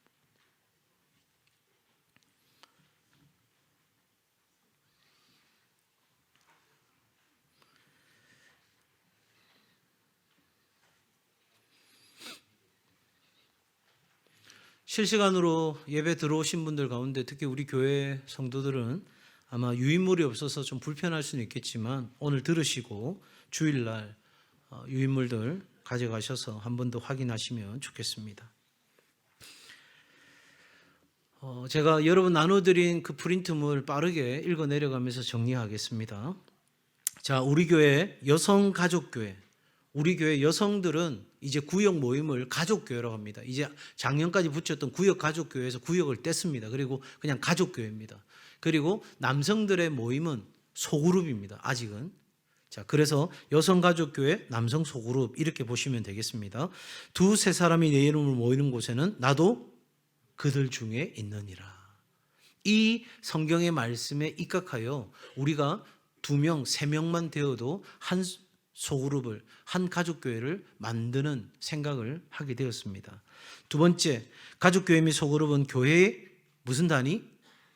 S1: 실시간으로 예배 들어오신 분들 가운데 특히 우리 교회 성도들은 아마 유인물이 없어서 좀 불편할 수는 있겠지만 오늘 들으시고 주일날 유인물들 가져가셔서 한 번 더 확인하시면 좋겠습니다. 제가 여러분 나눠드린 그 프린트물 빠르게 읽어 내려가면서 정리하겠습니다. 자, 우리 교회 여성가족교회, 우리 교회 여성들은 이제 구역 모임을 가족교회라고 합니다. 이제 작년까지 붙였던 구역 가족교회에서 구역을 뗐습니다. 그리고 그냥 가족교회입니다. 그리고 남성들의 모임은 소그룹입니다. 아직은. 자, 그래서 여성가족교회, 남성소그룹 이렇게 보시면 되겠습니다. 두세 사람이 내 이름을 모이는 곳에는 나도 그들 중에 있느니라. 이 성경의 말씀에 입각하여 우리가 2명, 3명만 되어도 한 소그룹을, 한 가족교회를 만드는 생각을 하게 되었습니다. 두 번째, 가족교회 및 소그룹은 교회의 무슨 단위?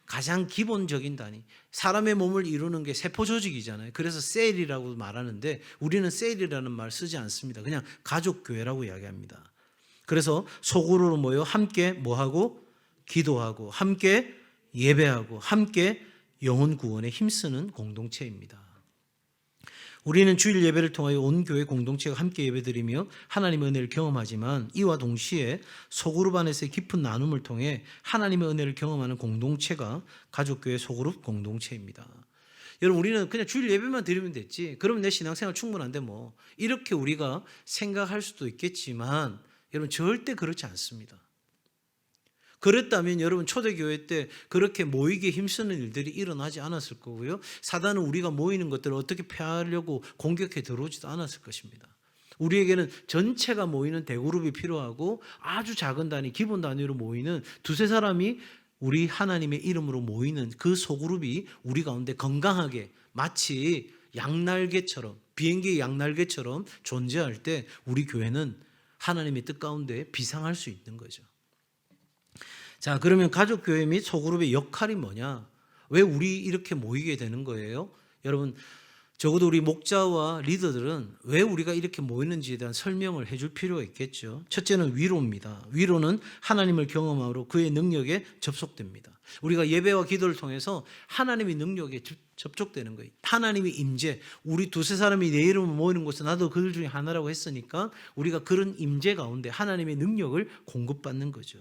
S1: 가장 기본적인 단위. 사람의 몸을 이루는 게 세포조직이잖아요. 그래서 셀이라고 말하는데 우리는 셀이라는 말 쓰지 않습니다. 그냥 가족교회라고 이야기합니다. 그래서 소그룹으로 모여 함께 뭐하고? 기도하고 함께 예배하고 함께 영혼 구원에 힘쓰는 공동체입니다. 우리는 주일 예배를 통하여 온 교회 공동체가 함께 예배드리며 하나님의 은혜를 경험하지만 이와 동시에 소그룹 안에서의 깊은 나눔을 통해 하나님의 은혜를 경험하는 공동체가 가족교회 소그룹 공동체입니다. 여러분, 우리는 그냥 주일 예배만 드리면 됐지, 그러면 내 신앙생활 충분한데 뭐, 이렇게 우리가 생각할 수도 있겠지만 여러분, 절대 그렇지 않습니다. 그랬다면 여러분, 초대교회 때 그렇게 모이기에 힘쓰는 일들이 일어나지 않았을 거고요. 사단은 우리가 모이는 것들을 어떻게 패하려고 공격해 들어오지도 않았을 것입니다. 우리에게는 전체가 모이는 대그룹이 필요하고 아주 작은 단위, 기본 단위로 모이는 두세 사람이 우리 하나님의 이름으로 모이는 그 소그룹이 우리 가운데 건강하게 마치 양날개처럼, 비행기의 양날개처럼 존재할 때 우리 교회는 하나님의 뜻 가운데 비상할 수 있는 거죠. 자, 그러면 가족교회 및 소그룹의 역할이 뭐냐? 왜 우리 이렇게 모이게 되는 거예요? 여러분, 적어도 우리 목자와 리더들은 왜 우리가 이렇게 모이는지에 대한 설명을 해줄 필요가 있겠죠. 첫째는 위로입니다. 위로는 하나님을 경험함으로 그의 능력에 접속됩니다. 우리가 예배와 기도를 통해서 하나님의 능력에 접촉되는 거예요. 하나님의 임재, 우리 두세 사람이 내 이름을 모이는 곳에 나도 그들 중에 하나라고 했으니까 우리가 그런 임재 가운데 하나님의 능력을 공급받는 거죠.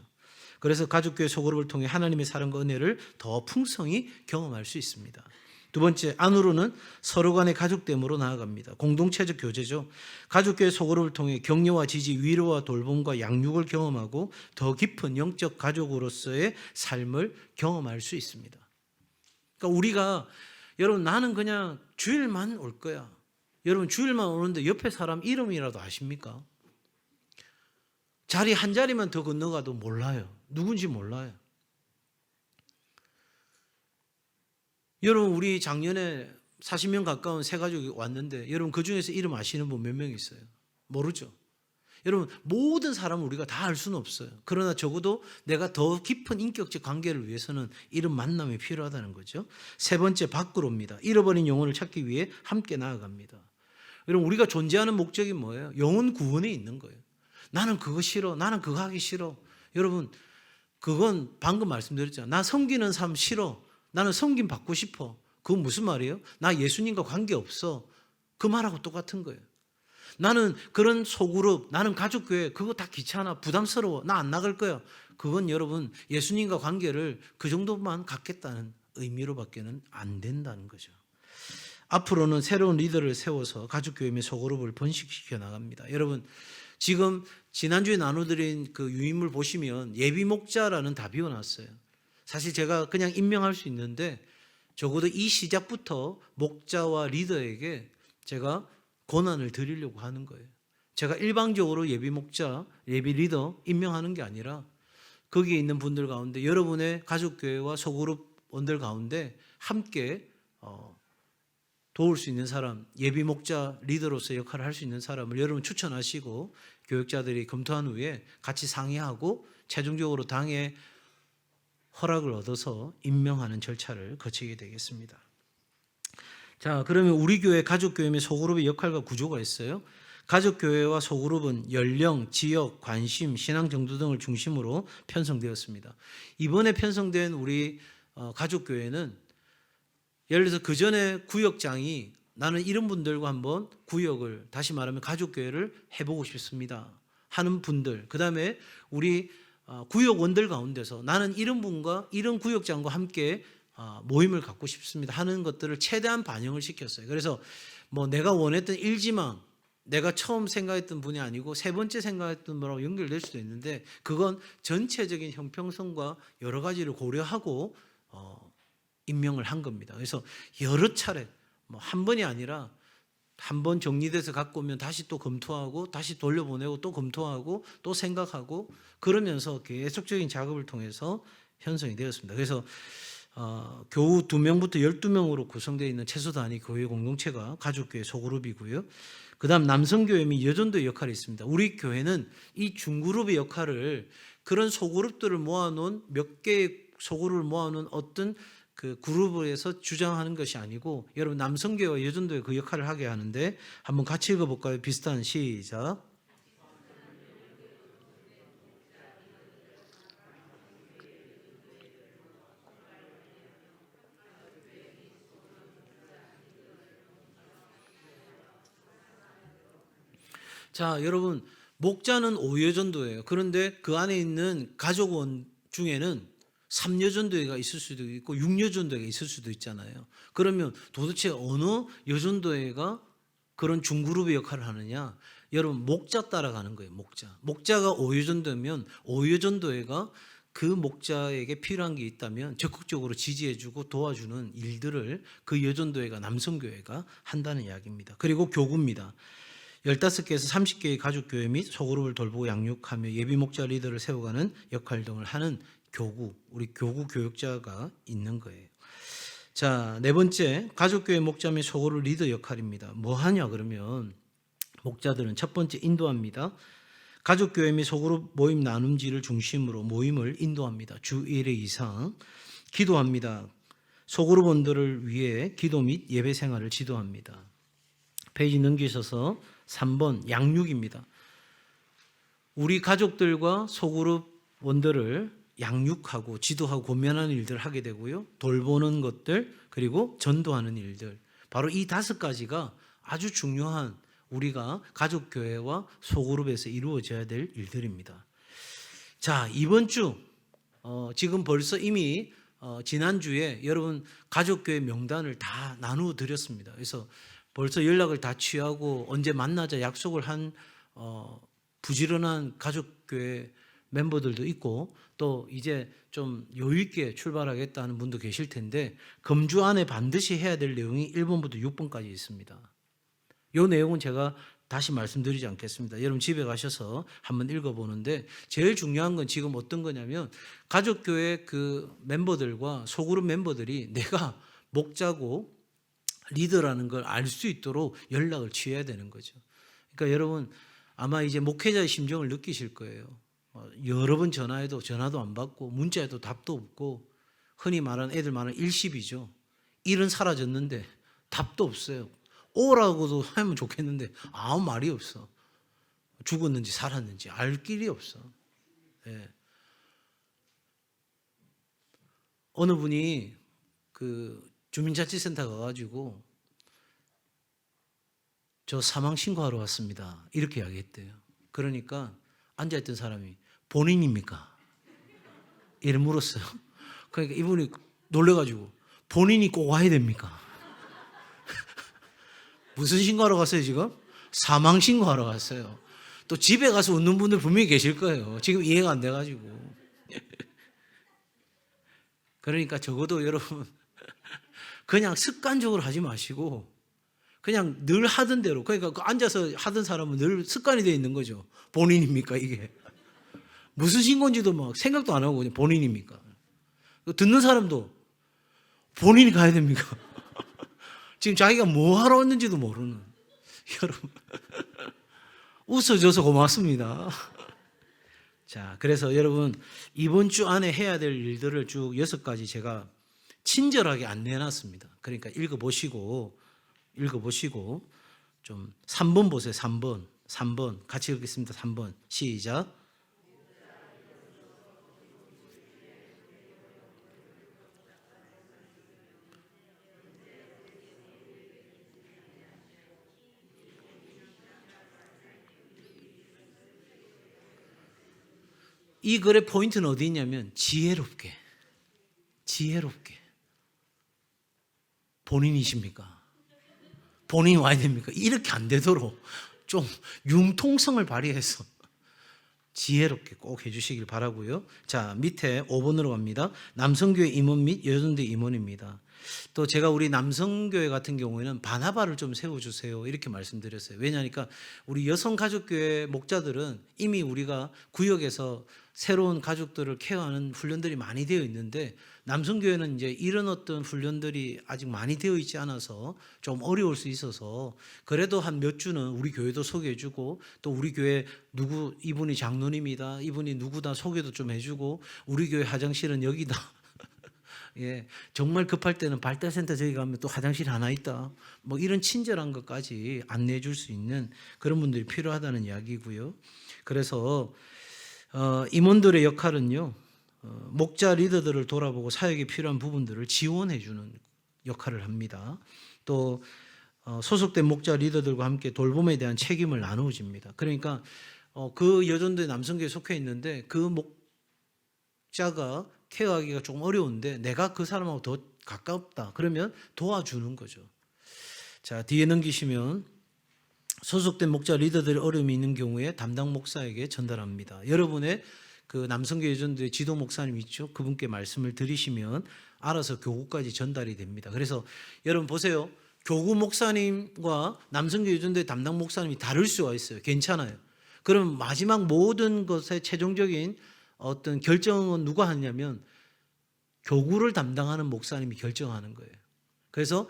S1: 그래서 가족교회 소그룹을 통해 하나님의 사랑과 은혜를 더 풍성히 경험할 수 있습니다. 두 번째, 안으로는 서로 간의 가족됨으로 나아갑니다. 공동체적 교제죠. 가족교회 소그룹을 통해 격려와 지지, 위로와 돌봄과 양육을 경험하고 더 깊은 영적 가족으로서의 삶을 경험할 수 있습니다. 그러니까 우리가, 여러분, 나는 그냥 주일만 올 거야. 여러분, 주일만 오는데 옆에 사람 이름이라도 아십니까? 자리 한 자리만 더 건너가도 몰라요. 누군지 몰라요. 여러분, 우리 작년에 40명 가까운 새 가족이 왔는데 여러분, 그 중에서 이름 아시는 분 몇 명 있어요? 모르죠. 여러분, 모든 사람을 우리가 다 알 수는 없어요. 그러나 적어도 내가 더 깊은 인격적 관계를 위해서는 이런 만남이 필요하다는 거죠. 세 번째, 밖으로입니다. 잃어버린 영혼을 찾기 위해 함께 나아갑니다. 여러분, 우리가 존재하는 목적이 뭐예요? 영혼 구원에 있는 거예요. 나는 그거 싫어. 나는 그거 하기 싫어. 여러분, 그건 방금 말씀드렸잖아요. 나 섬기는 삶 싫어. 나는 섬김 받고 싶어. 그건 무슨 말이에요? 나 예수님과 관계없어. 그 말하고 똑같은 거예요. 나는 그런 소그룹, 나는 가족교회, 그거 다 귀찮아, 부담스러워, 나 안 나갈 거야. 그건 여러분, 예수님과 관계를 그 정도만 갖겠다는 의미로밖에는 안 된다는 거죠. 앞으로는 새로운 리더를 세워서 가족교회 및 소그룹을 번식시켜 나갑니다. 여러분, 지금 지난주에 나눠드린 그 유인물 보시면 예비 목자라는 다 비워놨어요. 사실 제가 그냥 임명할 수 있는데 적어도 이 시작부터 목자와 리더에게 제가 권한을 드리려고 하는 거예요. 제가 일방적으로 예비 목자, 예비 리더 임명하는 게 아니라 거기에 있는 분들 가운데 여러분의 가족교회와 소그룹원들 가운데 함께 도울 수 있는 사람, 예비 목자 리더로서 역할을 할 수 있는 사람을 여러분 추천하시고 교육자들이 검토한 후에 같이 상의하고 최종적으로 당의 허락을 얻어서 임명하는 절차를 거치게 되겠습니다. 자, 그러면 우리 교회 가족교회 및 소그룹의 역할과 구조가 있어요. 가족교회와 소그룹은 연령, 지역, 관심, 신앙 정도 등을 중심으로 편성되었습니다. 이번에 편성된 우리 가족교회는 예를 들어서 그 전에 구역장이 나는 이런 분들과 한번 구역을 다시 말하면 가족교회를 해보고 싶습니다 하는 분들, 그 다음에 우리 구역원들 가운데서 나는 이런 분과 이런 구역장과 함께 모임을 갖고 싶습니다 하는 것들을 최대한 반영을 시켰어요. 그래서 뭐 내가 원했던 일지망, 내가 처음 생각했던 분이 아니고 세 번째 생각했던 분하고 연결될 수도 있는데 그건 전체적인 형평성과 여러 가지를 고려하고 임명을 한 겁니다. 그래서 여러 차례 뭐 한 번이 아니라 한 번 정리돼서 갖고 오면 다시 또 검토하고 다시 돌려보내고 또 검토하고 또 생각하고 그러면서 계속적인 작업을 통해서 형성이 되었습니다. 그래서 교우 2명부터 12명으로 구성되어 있는 최소 단위 교회 공동체가 가족교회 소그룹이고요. 그 다음 남성교회 및 여전도의 역할이 있습니다. 우리 교회는 이 중그룹의 역할을 그런 소그룹들을 모아놓은 몇 개의 소그룹을 모아놓은 어떤 그 그룹에서 주장하는 것이 아니고 여러분 남성교회와 여전도의 그 역할을 하게 하는데 한번 같이 읽어볼까요? 비슷한 시작. 자, 여러분 목자는 5여전도예요. 그런데 그 안에 있는 가족원 중에는 3여전도회가 있을 수도 있고 6여전도회가 있을 수도 있잖아요. 그러면 도대체 어느 여전도회가 그런 중그룹의 역할을 하느냐? 여러분 목자 따라가는 거예요. 목자가 5여전도면 5여전도회가 그 목자에게 필요한 게 있다면 적극적으로 지지해주고 도와주는 일들을 그 여전도회가 남성교회가 한다는 이야기입니다. 그리고 교구입니다. 15개에서 30개의 가족교회 및 소그룹을 돌보고 양육하며 예비 목자 리더를 세워가는 역할 등을 하는 교구, 우리 교구 교육자가 있는 거예요. 자, 네 번째, 가족교회 목자 및 소그룹 리더 역할입니다. 뭐 하냐 그러면 목자들은 첫 번째 인도합니다. 가족교회 및 소그룹 모임 나눔지를 중심으로 모임을 인도합니다. 주 1회 이상 기도합니다. 소그룹원들을 위해 기도 및 예배 생활을 지도합니다. 페이지 넘기셔서 3번 양육입니다. 우리 가족들과 소그룹 원들을 양육하고 지도하고 권면하는 일들을 하게 되고요. 돌보는 것들 그리고 전도하는 일들. 바로 이 5가지가 아주 중요한 우리가 가족교회와 소그룹에서 이루어져야 될 일들입니다. 자, 이번 주 지금 벌써 이미 지난주에 여러분 가족교회 명단을 다 나누어 드렸습니다. 그래서 벌써 연락을 다 취하고 언제 만나자 약속을 한 부지런한 가족교회 멤버들도 있고 또 이제 좀 여유 있게 출발하겠다는 분도 계실 텐데 금주 안에 반드시 해야 될 내용이 1번부터 6번까지 있습니다. 이 내용은 제가 다시 말씀드리지 않겠습니다. 여러분 집에 가셔서 한번 읽어보는데 제일 중요한 건 지금 어떤 거냐면 가족교회 그 멤버들과 소그룹 멤버들이 내가 목자고 리더라는 걸 알 수 있도록 연락을 취해야 되는 거죠. 그러니까 여러분 아마 이제 목회자의 심정을 느끼실 거예요. 여러 번 전화해도 전화도 안 받고 문자에도 답도 없고 흔히 말하는 애들 말하는 일십이죠. 일은 사라졌는데 답도 없어요. 오라고도 하면 좋겠는데 아무 말이 없어. 죽었는지 살았는지 알 길이 없어. 네. 어느 분이 그 주민자치센터 가가지고 저 사망 신고하러 왔습니다. 이렇게 이야기했대요. 그러니까 앉아있던 사람이 본인입니까? 이래 물었어요. 그러니까 이분이 놀래가지고 본인이 꼭 와야 됩니까? 무슨 신고하러 갔어요 지금? 사망 신고하러 갔어요. 또 집에 가서 웃는 분들 분명히 계실 거예요. 지금 이해가 안 돼가지고. 그러니까 적어도 여러분 그냥 습관적으로 하지 마시고 그냥 늘 하던 대로, 그러니까 그 앉아서 하던 사람은 늘 습관이 되어 있는 거죠. 본인입니까 이게? 무슨 신고인지도 막 생각도 안 하고 그냥 본인입니까? 듣는 사람도 본인이 가야 됩니까? 지금 자기가 뭐 하러 왔는지도 모르는. 여러분 웃어줘서 고맙습니다. 자, 그래서 여러분 이번 주 안에 해야 될 일들을 쭉 6가지 제가 친절하게 안내해놨습니다. 그러니까 읽어보시고 좀 3번 보세요. 3번 같이 읽겠습니다. 3번 시작. 이 글의 포인트는 어디 있냐면 지혜롭게. 본인이십니까? 본인이 와야 됩니까? 이렇게 안 되도록 좀 융통성을 발휘해서 지혜롭게 꼭 해주시길 바라고요. 자, 밑에 5번으로 갑니다. 남성교회 임원 및 여전대 임원입니다. 또 제가 우리 남성교회 같은 경우에는 바나바를 좀 세워주세요 이렇게 말씀드렸어요. 왜냐하니까 우리 여성가족교회 목자들은 이미 우리가 구역에서 새로운 가족들을 케어하는 훈련들이 많이 되어 있는데 남성교회는 이제 이런 어떤 훈련들이 아직 많이 되어 있지 않아서 좀 어려울 수 있어서 그래도 한 몇 주는 우리 교회도 소개해주고 또 우리 교회 누구 이분이 장로님이다 이분이 누구다 소개도 좀 해주고 우리 교회 화장실은 여기다 예, 정말 급할 때는 발달센터 저기 가면 또 화장실 하나 있다. 뭐 이런 친절한 것까지 안내해 줄 수 있는 그런 분들이 필요하다는 이야기고요. 그래서 임원들의 역할은요. 목자 리더들을 돌아보고 사역에 필요한 부분들을 지원해 주는 역할을 합니다. 또 소속된 목자 리더들과 함께 돌봄에 대한 책임을 나누어집니다. 그러니까 그 여전도에 남성교회에 속해 있는데 그 목자가 케어하기가 조금 어려운데 내가 그 사람하고 더 가깝다. 그러면 도와주는 거죠. 자, 뒤에 넘기시면 소속된 목자 리더들의 어려움이 있는 경우에 담당 목사에게 전달합니다. 여러분의 그 남성교회 여전도의 지도 목사님 있죠? 그분께 말씀을 드리시면 알아서 교구까지 전달이 됩니다. 그래서 여러분 보세요. 교구 목사님과 남성교회 여전도의 담당 목사님이 다를 수가 있어요. 괜찮아요. 그럼 마지막 모든 것의 최종적인 어떤 결정은 누가 하냐면 교구를 담당하는 목사님이 결정하는 거예요. 그래서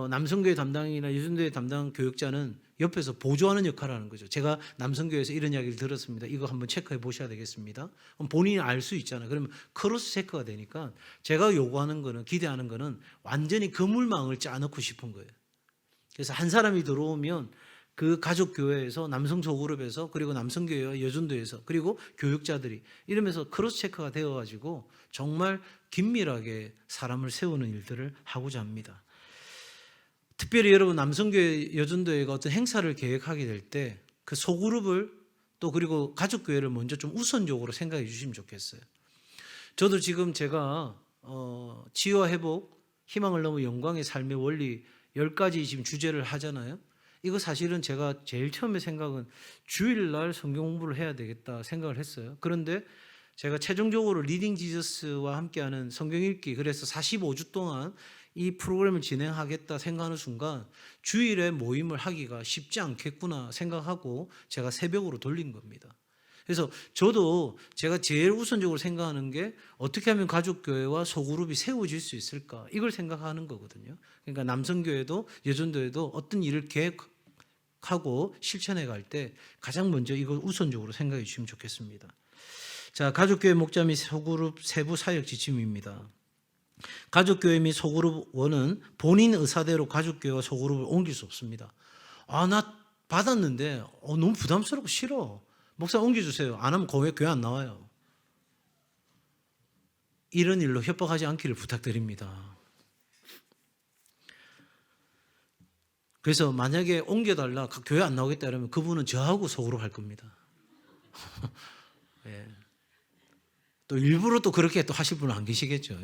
S1: 남성교회 담당이나 여전도회 담당 교육자는 옆에서 보조하는 역할을 하는 거죠. 제가 남성교회에서 이런 이야기를 들었습니다. 이거 한번 체크해 보셔야 되겠습니다. 그럼 본인이 알 수 있잖아요. 그러면 크로스 체크가 되니까 제가 요구하는 거는 기대하는 거는 완전히 그물망을 짜놓고 싶은 거예요. 그래서 한 사람이 들어오면 그 가족교회에서 남성 소그룹에서 그리고 남성교회와 여전도에서 그리고 교육자들이 이러면서 크로스 체크가 되어가지고 정말 긴밀하게 사람을 세우는 일들을 하고자 합니다. 특별히 여러분 남성교회 여전도회가 어떤 행사를 계획하게 될 때 그 소그룹을 또 그리고 가족교회를 먼저 좀 우선적으로 생각해 주시면 좋겠어요. 저도 지금 제가 치유와 회복, 희망을 넘어 영광의 삶의 원리 10가지 지금 주제를 하잖아요. 이거 사실은 제가 제일 처음에 생각은 주일날 성경 공부를 해야 되겠다 생각을 했어요. 그런데 제가 최종적으로 리딩 지저스와 함께하는 성경 읽기 그래서 45주 동안 이 프로그램을 진행하겠다 생각하는 순간 주일에 모임을 하기가 쉽지 않겠구나 생각하고 제가 새벽으로 돌린 겁니다. 그래서 저도 제가 제일 우선적으로 생각하는 게 어떻게 하면 가족교회와 소그룹이 세워질 수 있을까 이걸 생각하는 거거든요. 그러니까 남성교회도 여전도회도 어떤 일을 계획하고 실천해 갈 때 가장 먼저 이걸 우선적으로 생각해 주시면 좋겠습니다. 자, 가족교회 목자 및 소그룹 세부 사역 지침입니다. 가족교회 및 소그룹 원은 본인 의사대로 가족교회와 소그룹을 옮길 수 없습니다. 나 받았는데 너무 부담스럽고 싫어. 목사 옮겨주세요. 안 하면 교회 안 나와요. 이런 일로 협박하지 않기를 부탁드립니다. 그래서 만약에 옮겨달라 교회 안 나오겠다 이러면 그분은 저하고 소그룹 할 겁니다. 네. 또 일부러 또 그렇게 또 하실 분은 안 계시겠죠.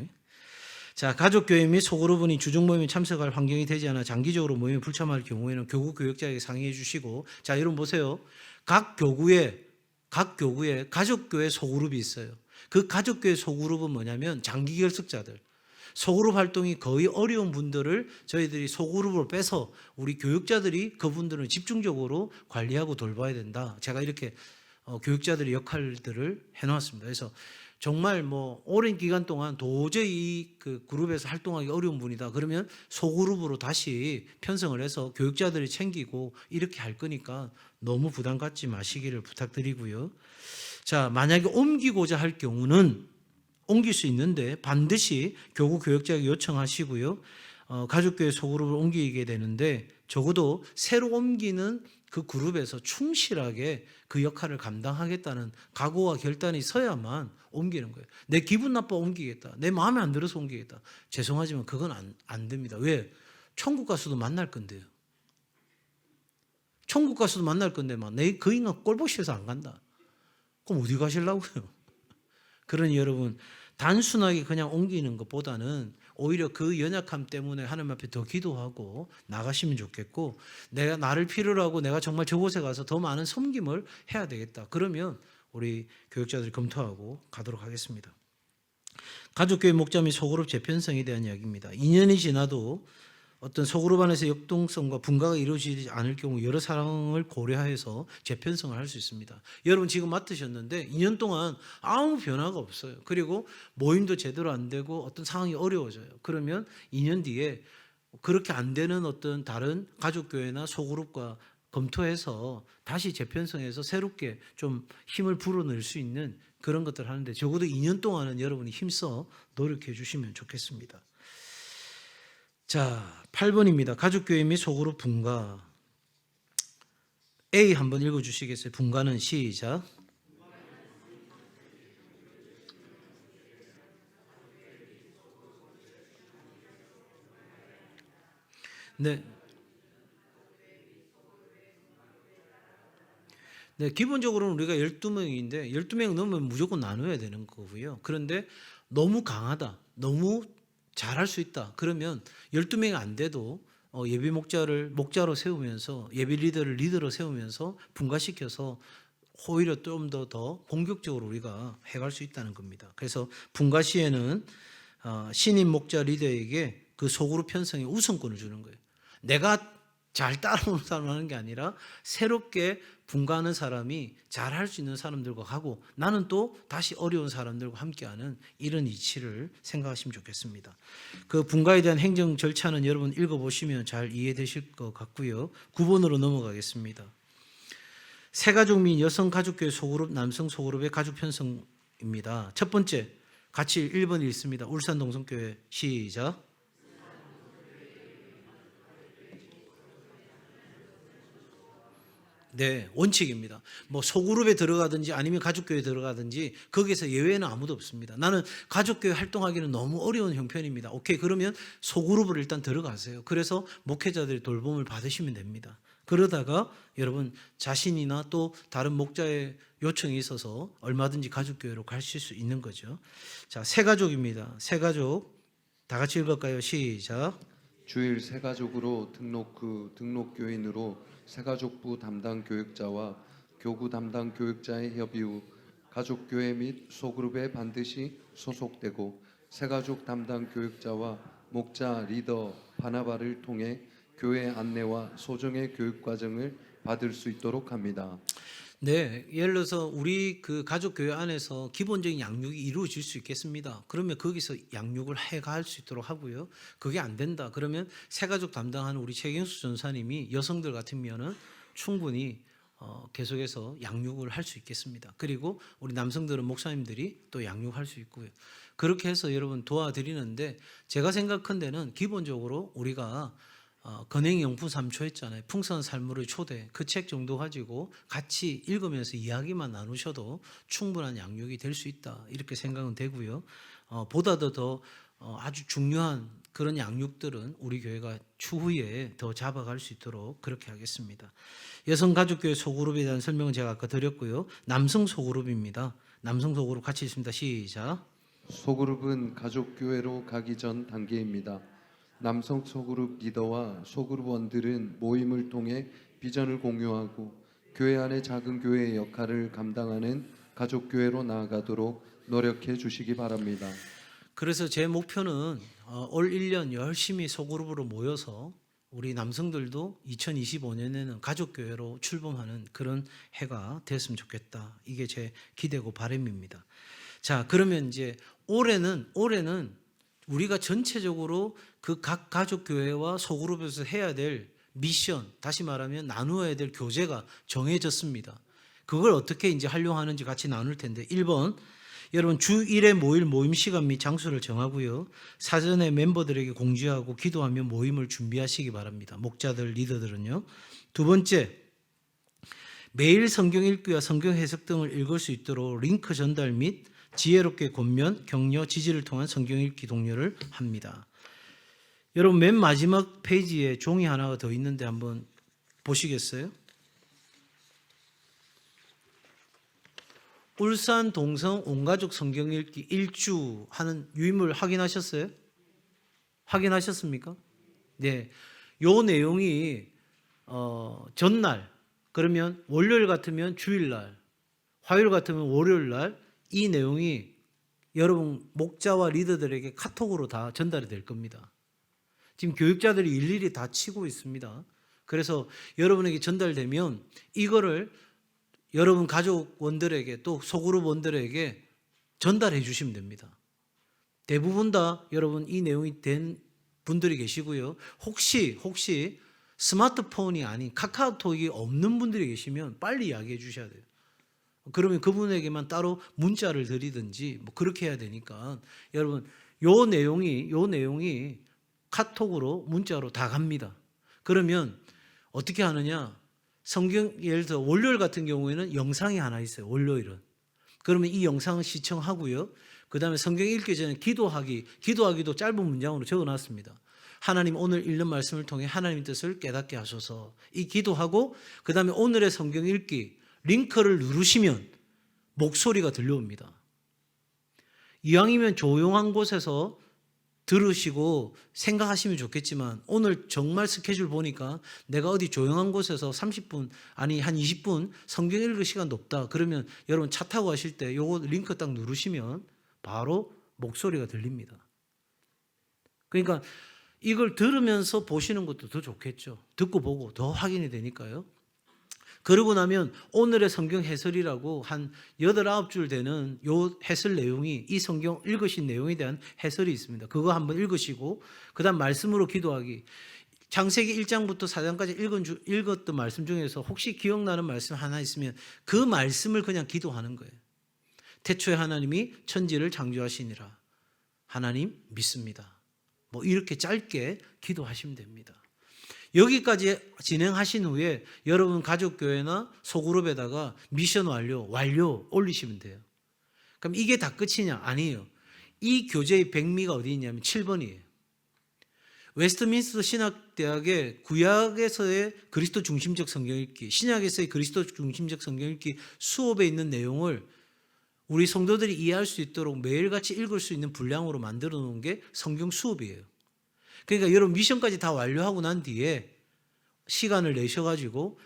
S1: 자, 가족교회 및 소그룹원이 주중 모임에 참석할 환경이 되지 않아 장기적으로 모임에 불참할 경우에는 교구 교육자에게 상의해 주시고, 자, 여러분 보세요. 각 교구에 가족교회 소그룹이 있어요. 그 가족교회 소그룹은 뭐냐면 장기 결석자들, 소그룹 활동이 거의 어려운 분들을 저희들이 소그룹으로 빼서 우리 교육자들이 그분들은 집중적으로 관리하고 돌봐야 된다. 제가 이렇게 교육자들의 역할들을 해놓았습니다. 그래서 정말 뭐 오랜 기간 동안 도저히 그 그룹에서 활동하기 어려운 분이다. 그러면 소그룹으로 다시 편성을 해서 교육자들이 챙기고 이렇게 할 거니까 너무 부담 갖지 마시기를 부탁드리고요. 자, 만약에 옮기고자 할 경우는 옮길 수 있는데 반드시 교구 교육자에게 요청하시고요. 가족교회 소그룹을 옮기게 되는데 적어도 새로 옮기는 그 그룹에서 충실하게 그 역할을 감당하겠다는 각오와 결단이 서야만 옮기는 거예요. 내 기분 나빠 옮기겠다. 내 마음에 안 들어서 옮기겠다. 죄송하지만 그건 안 됩니다. 왜? 천국 가서도 만날 건데요. 천국 가서도 만날 건데 그 인간 꼴 보기 싫어서 안 간다. 그럼 어디 가시려고요? 그러니 여러분 단순하게 그냥 옮기는 것보다는 오히려 그 연약함 때문에 하나님 앞에 더 기도하고 나가시면 좋겠고, 내가 나를 필요로 하고 내가 정말 저곳에 가서 더 많은 섬김을 해야 되겠다. 그러면 우리 교육자들이 검토하고 가도록 하겠습니다. 가족교회 목자 및 소그룹 재편성에 대한 이야기입니다. 2년이 지나도 어떤 소그룹 안에서 역동성과 분가가 이루어지지 않을 경우 여러 사항을 고려해서 재편성을 할 수 있습니다. 여러분 지금 맡으셨는데 2년 동안 아무 변화가 없어요. 그리고 모임도 제대로 안 되고 어떤 상황이 어려워져요. 그러면 2년 뒤에 그렇게 안 되는 어떤 다른 가족교회나 소그룹과 검토해서 다시 재편성해서 새롭게 좀 힘을 불어넣을 수 있는 그런 것들을 하는데 적어도 2년 동안은 여러분이 힘써 노력해 주시면 좋겠습니다. 자, 8번입니다. 가족교회 및 소그룹 분가. A 한번 읽어주시겠어요? 분가는 시작. 네. 네, 기본적으로는 우리가 12명인데 12명 넘으면 무조건 나눠야 되는 거고요. 그런데 너무 강하다, 너무 잘할 수 있다. 그러면 12명이 안 돼도 예비 목자로 세우면서 예비 리더를 리더로 세우면서 분가시켜서 오히려 좀 더 공격적으로 우리가 해갈 수 있다는 겁니다. 그래서 분가 시에는 신임 목자 리더에게 그 소그룹 편성에 우선권을 주는 거예요. 내가 잘 따라오는 사람 하는 게 아니라 새롭게 분가하는 사람이 잘 할 수 있는 사람들과 하고 나는 또 다시 어려운 사람들과 함께하는 이런 이치를 생각하시면 좋겠습니다. 그 분가에 대한 행정 절차는 여러분 읽어보시면 잘 이해되실 것 같고요. 9번으로 넘어가겠습니다. 새가족 및 여성 가족교회 소그룹, 남성 소그룹의 가족 편성입니다. 첫 번째, 같이 1번 읽습니다. 울산 동성교회 시작. 네, 원칙입니다. 뭐 소그룹에 들어가든지 아니면 가족교회에 들어가든지 거기에서 예외는 아무도 없습니다. 나는 가족교회 활동하기는 너무 어려운 형편입니다. 오케이, 그러면 소그룹을 일단 들어가세요. 그래서 목회자들의 돌봄을 받으시면 됩니다. 그러다가 여러분 자신이나 또 다른 목자의 요청이 있어서 얼마든지 가족교회로 가실 수 있는 거죠. 자, 새가족입니다. 새가족 다 같이 읽을까요? 시작.
S2: 주일 새가족으로 등록교인으로 새가족부 담당 교육자와 교구 담당 교육자의 협의 후 가족교회 및 소그룹에 반드시 소속되고 새가족 담당 교육자와 목자 리더 바나바를 통해 교회 안내와 소정의 교육 과정을 받을 수 있도록 합니다.
S1: 네, 예를 들어서 우리 그 가족교회 안에서 기본적인 양육이 이루어질 수 있겠습니다. 그러면 거기서 양육을 해갈 수 있도록 하고요. 그게 안 된다. 그러면 새가족 담당하는 우리 최경수 전사님이 여성들 같으면은 충분히 계속해서 양육을 할 수 있겠습니다. 그리고 우리 남성들은 목사님들이 또 양육할 수 있고요. 그렇게 해서 여러분 도와드리는데 제가 생각한 데는 기본적으로 우리가 건행영풍 3초 했잖아요. 풍성한 삶으로의 초대. 그 책 정도 가지고 같이 읽으면서 이야기만 나누셔도 충분한 양육이 될 수 있다. 이렇게 생각은 되고요. 보다도 더 아주 중요한 그런 양육들은 우리 교회가 추후에 더 잡아갈 수 있도록 그렇게 하겠습니다. 여성가족교회 소그룹에 대한 설명은 제가 아까 드렸고요. 남성 소그룹입니다. 남성 소그룹 같이 있습니다. 시작.
S2: 소그룹은 가족교회로 가기 전 단계입니다. 남성 소그룹 리더와 소그룹원들은 모임을 통해 비전을 공유하고 교회 안에 작은 교회의 역할을 감당하는 가족교회로 나아가도록 노력해 주시기 바랍니다.
S1: 그래서 제 목표는 올 1년 열심히 소그룹으로 모여서 우리 남성들도 2025년에는 가족교회로 출범하는 그런 해가 됐으면 좋겠다. 이게 제 기대고 바람입니다. 자, 그러면 이제 올해는 우리가 전체적으로 그 각 가족교회와 소그룹에서 해야 될 미션, 다시 말하면 나누어야 될 교제가 정해졌습니다. 그걸 어떻게 이제 활용하는지 같이 나눌 텐데 1번, 여러분 주 1회 모일 모임 시간 및 장소를 정하고요. 사전에 멤버들에게 공지하고 기도하며 모임을 준비하시기 바랍니다. 목자들, 리더들은요. 두 번째, 매일 성경 읽기와 성경 해석 등을 읽을 수 있도록 링크 전달 및 지혜롭게 권면, 격려, 지지를 통한 성경 읽기 독려를 합니다. 여러분 맨 마지막 페이지에 종이 하나가 더 있는데 한번 보시겠어요? 울산 동성 온가족 성경 읽기 1주 하는 유인물 확인하셨어요? 확인하셨습니까? 네. 요 내용이 전날, 그러면 월요일 같으면 주일날, 화요일 같으면 월요일날 이 내용이 여러분 목자와 리더들에게 카톡으로 다 전달이 될 겁니다. 지금 교육자들이 일일이 다 치고 있습니다. 그래서 여러분에게 전달되면 이거를 여러분 가족원들에게 또 소그룹원들에게 전달해 주시면 됩니다. 대부분 다 여러분 이 내용이 된 분들이 계시고요. 혹시 스마트폰이 아닌 카카오톡이 없는 분들이 계시면 빨리 이야기해 주셔야 돼요. 그러면 그분에게만 따로 문자를 드리든지 뭐 그렇게 해야 되니까 여러분 요 내용이 카톡으로 문자로 다 갑니다. 그러면 어떻게 하느냐? 성경 예를 들어 월요일 같은 경우에는 영상이 하나 있어요. 월요일은. 그러면 이 영상을 시청하고요. 그다음에 성경 읽기 전에 기도하기도 짧은 문장으로 적어놨습니다. 하나님 오늘 읽는 말씀을 통해 하나님 뜻을 깨닫게 하소서. 이 기도하고 그다음에 오늘의 성경 읽기 링크를 누르시면 목소리가 들려옵니다. 이왕이면 조용한 곳에서 들으시고 생각하시면 좋겠지만 오늘 정말 스케줄 보니까 내가 어디 조용한 곳에서 30분 아니 한 20분 성경 읽을 시간도 없다. 그러면 여러분 차 타고 가실 때 요거 링크 딱 누르시면 바로 목소리가 들립니다. 그러니까 이걸 들으면서 보시는 것도 더 좋겠죠. 듣고 보고 더 확인이 되니까요. 그러고 나면 오늘의 성경 해설이라고 한 8, 9줄 되는 요 해설 내용이 이 성경 읽으신 내용에 대한 해설이 있습니다. 그거 한번 읽으시고 그 다음 말씀으로 기도하기. 창세기 1장부터 4장까지 읽었던 말씀 중에서 혹시 기억나는 말씀 하나 있으면 그 말씀을 그냥 기도하는 거예요. 태초에 하나님이 천지를 창조하시니라. 하나님 믿습니다. 뭐 이렇게 짧게 기도하시면 됩니다. 여기까지 진행하신 후에 여러분 가족교회나 소그룹에다가 미션 완료 올리시면 돼요. 그럼 이게 다 끝이냐? 아니에요. 이 교재의 백미가 어디 있냐면 7번이에요. 웨스트민스터 신학대학의 구약에서의 그리스도 중심적 성경 읽기, 신약에서의 그리스도 중심적 성경 읽기 수업에 있는 내용을 우리 성도들이 이해할 수 있도록 매일같이 읽을 수 있는 분량으로 만들어 놓은 게 성경 수업이에요. 그러니까 여러분 미션까지 다 완료하고 난 뒤에 시간을 내셔가지고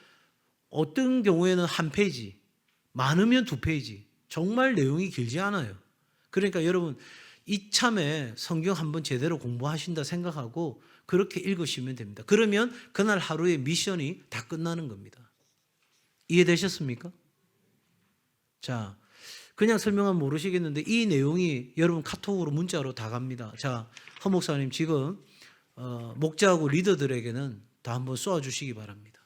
S1: 어떤 경우에는 한 페이지, 많으면 2페이지, 정말 내용이 길지 않아요. 그러니까 여러분 이참에 성경 한번 제대로 공부하신다 생각하고 그렇게 읽으시면 됩니다. 그러면 그날 하루의 미션이 다 끝나는 겁니다. 이해되셨습니까? 자, 그냥 설명하면 모르시겠는데 이 내용이 여러분 카톡으로 문자로 다 갑니다. 자, 허 목사님 지금 목자하고 리더들에게는 다 한번 쏘아주시기 바랍니다.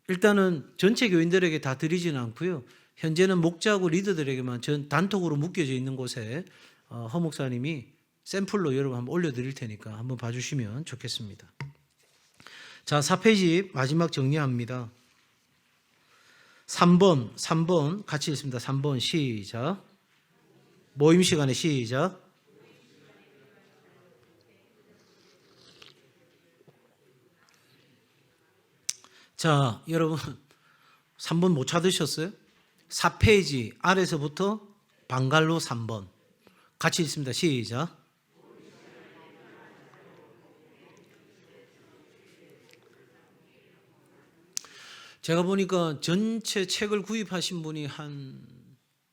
S1: 일단은 전체 교인들에게 다 드리지는 않고요. 현재는 목자하고 리더들에게만 전 단톡으로 묶여져 있는 곳에 허 목사님이 샘플로 여러분 한번 올려드릴 테니까 한번 봐주시면 좋겠습니다. 자, 4페이지 마지막 정리합니다. 3번 같이 읽습니다. 3번 시작. 모임 시간에 시작. 자, 여러분 3번 못 찾으셨어요? 4페이지 아래서부터 방갈로 3번 같이 읽습니다. 시작. 제가 보니까 전체 책을 구입하신 분이 한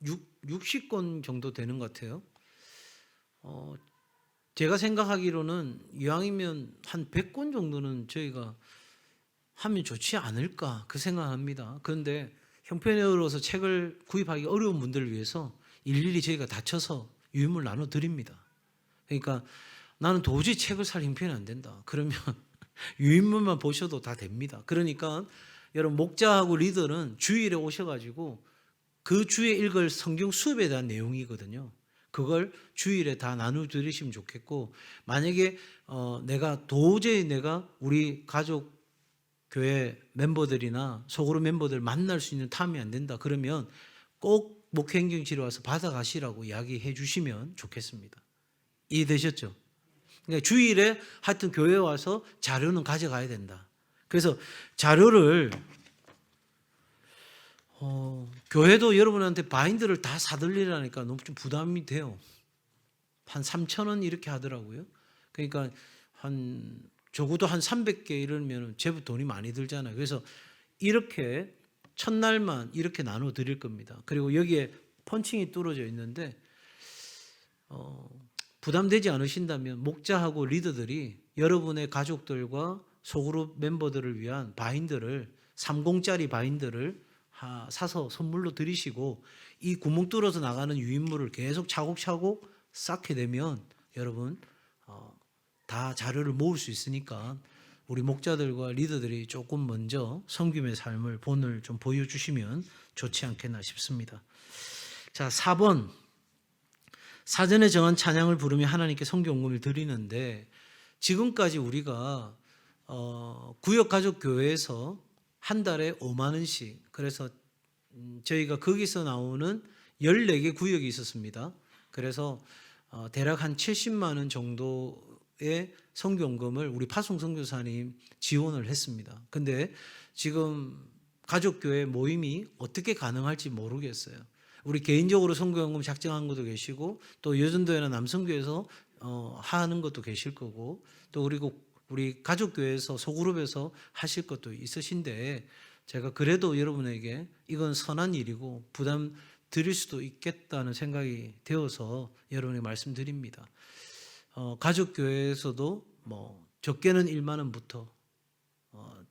S1: 60권 정도 되는 것 같아요. 제가 생각하기로는 이왕이면 한 100권 정도는 저희가 하면 좋지 않을까 그 생각합니다. 그런데 형편으로서 책을 구입하기 어려운 분들을 위해서 일일이 저희가 다쳐서 유인물 나눠드립니다. 그러니까 나는 도저히 책을 살 형편이 안 된다. 그러면 유인물만 보셔도 다 됩니다. 그러니까 여러분 목자하고 리더는 주일에 오셔가지고 그 주에 읽을 성경 수업에 대한 내용이거든요. 그걸 주일에 다 나눠드리시면 좋겠고, 만약에 도저히 내가 우리 가족 교회 멤버들이나 소그룹 멤버들 만날 수 있는 탐이 안 된다 그러면 꼭 목회행정실에 와서 받아가시라고 이야기해 주시면 좋겠습니다. 이해되셨죠? 그러니까 주일에 하여튼 교회에 와서 자료는 가져가야 된다. 그래서 자료를 교회도 여러분한테 바인드를 다 사들리라니까 너무 좀 부담이 돼요. 한 3,000원 이렇게 하더라고요. 그러니까 적어도 한 300개 이러면 제법 돈이 많이 들잖아요. 그래서 이렇게 첫날만 이렇게 나눠 드릴 겁니다. 그리고 여기에 펀칭이 뚫어져 있는데 부담되지 않으신다면 목자하고 리더들이 여러분의 가족들과 소그룹 멤버들을 위한 바인드를 30짜리 바인드를 사서 선물로 드리시고 이 구멍 뚫어서 나가는 유인물을 계속 차곡차곡 쌓게 되면 여러분 다 자료를 모을 수 있으니까 우리 목자들과 리더들이 조금 먼저 섬김의 삶을 본을 좀 보여주시면 좋지 않겠나 싶습니다. 자, 4번 사전에 정한 찬양을 부르며 하나님께 성경음을 드리는데 지금까지 우리가 구역가족교회에서 한 달에 5만 원씩 그래서 저희가 거기서 나오는 14개 구역이 있었습니다. 그래서 대략 한 70만 원 정도의 성경금을 우리 파송 선교사님 지원을 했습니다. 근데 지금 가족교회 모임이 어떻게 가능할지 모르겠어요. 우리 개인적으로 성경금 작정한 것도 계시고 또 여전도회나 남성교회에서 하는 것도 계실 거고 또 그리고 우리 가족교회에서 소그룹에서 하실 것도 있으신데 제가 그래도 여러분에게 이건 선한 일이고 부담 드릴 수도 있겠다는 생각이 되어서 여러분에게 말씀드립니다. 가족교회에서도 뭐 적게는 1만 원부터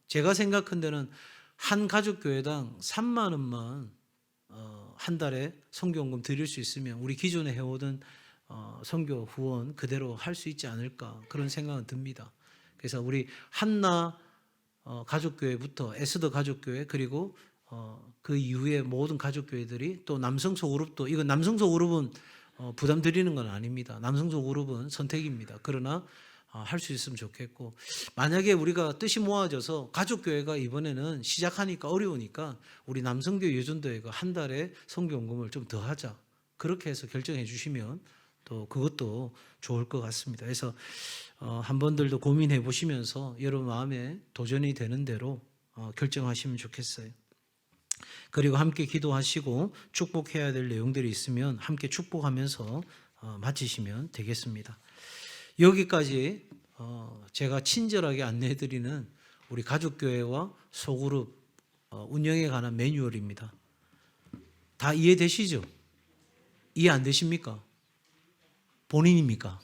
S1: 제가 생각한 데는 한 가족교회당 3만 원만 한 달에 성경금 드릴 수 있으면 우리 기존에 해오던 선교 후원 그대로 할 수 있지 않을까 그런 생각은 듭니다. 그래서 우리 한나 가족교회부터 에스더 가족교회 그리고 그 이후에 모든 가족교회들이 또 남성 소그룹도 이건 남성 소그룹은 부담 드리는 건 아닙니다. 남성 소그룹은 선택입니다. 그러나 할 수 있으면 좋겠고 만약에 우리가 뜻이 모아져서 가족교회가 이번에는 시작하니까 어려우니까 우리 남성교회 여전도회가 한 달에 성경금을 좀 더 하자 그렇게 해서 결정해 주시면 또 그것도 좋을 것 같습니다. 그래서 한 번들도 고민해 보시면서 여러분 마음에 도전이 되는 대로 결정하시면 좋겠어요. 그리고 함께 기도하시고 축복해야 될 내용들이 있으면 함께 축복하면서 마치시면 되겠습니다. 여기까지 제가 친절하게 안내해드리는 우리 가족교회와 소그룹 운영에 관한 매뉴얼입니다. 다 이해되시죠? 이해 안 되십니까? 본인입니까?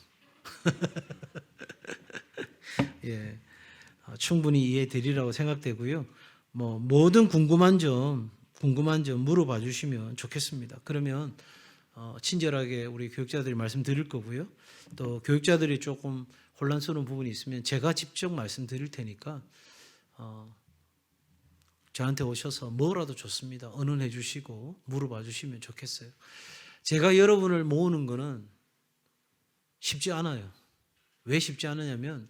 S1: 예, 충분히 이해드리라고 생각되고요. 뭐 모든 궁금한 점 물어봐 주시면 좋겠습니다. 그러면 친절하게 우리 교육자들이 말씀드릴 거고요. 또 교육자들이 조금 혼란스러운 부분이 있으면 제가 직접 말씀드릴 테니까 저한테 오셔서 뭐라도 좋습니다. 언언해 주시고 물어봐 주시면 좋겠어요. 제가 여러분을 모으는 거는 쉽지 않아요. 왜 쉽지 않으냐면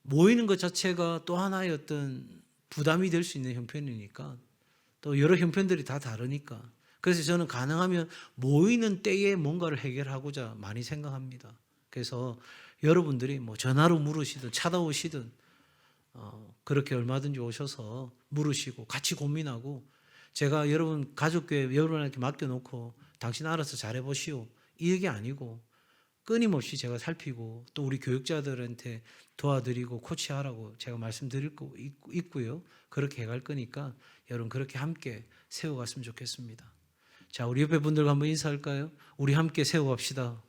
S1: 모이는 것 자체가 또 하나의 어떤 부담이 될 수 있는 형편이니까 또 여러 형편들이 다 다르니까 그래서 저는 가능하면 모이는 때에 뭔가를 해결하고자 많이 생각합니다. 그래서 여러분들이 뭐 전화로 물으시든 찾아오시든 그렇게 얼마든지 오셔서 물으시고 같이 고민하고 제가 여러분 가족교회 여러분한테 맡겨놓고 당신 알아서 잘해보시오 이 얘기 아니고 끊임없이 제가 살피고 또 우리 교육자들한테 도와드리고 코치하라고 제가 말씀드리고 있고요. 그렇게 해갈 거니까 여러분 그렇게 함께 세워갔으면 좋겠습니다. 자, 우리 옆에 분들과 한번 인사할까요? 우리 함께 세워갑시다.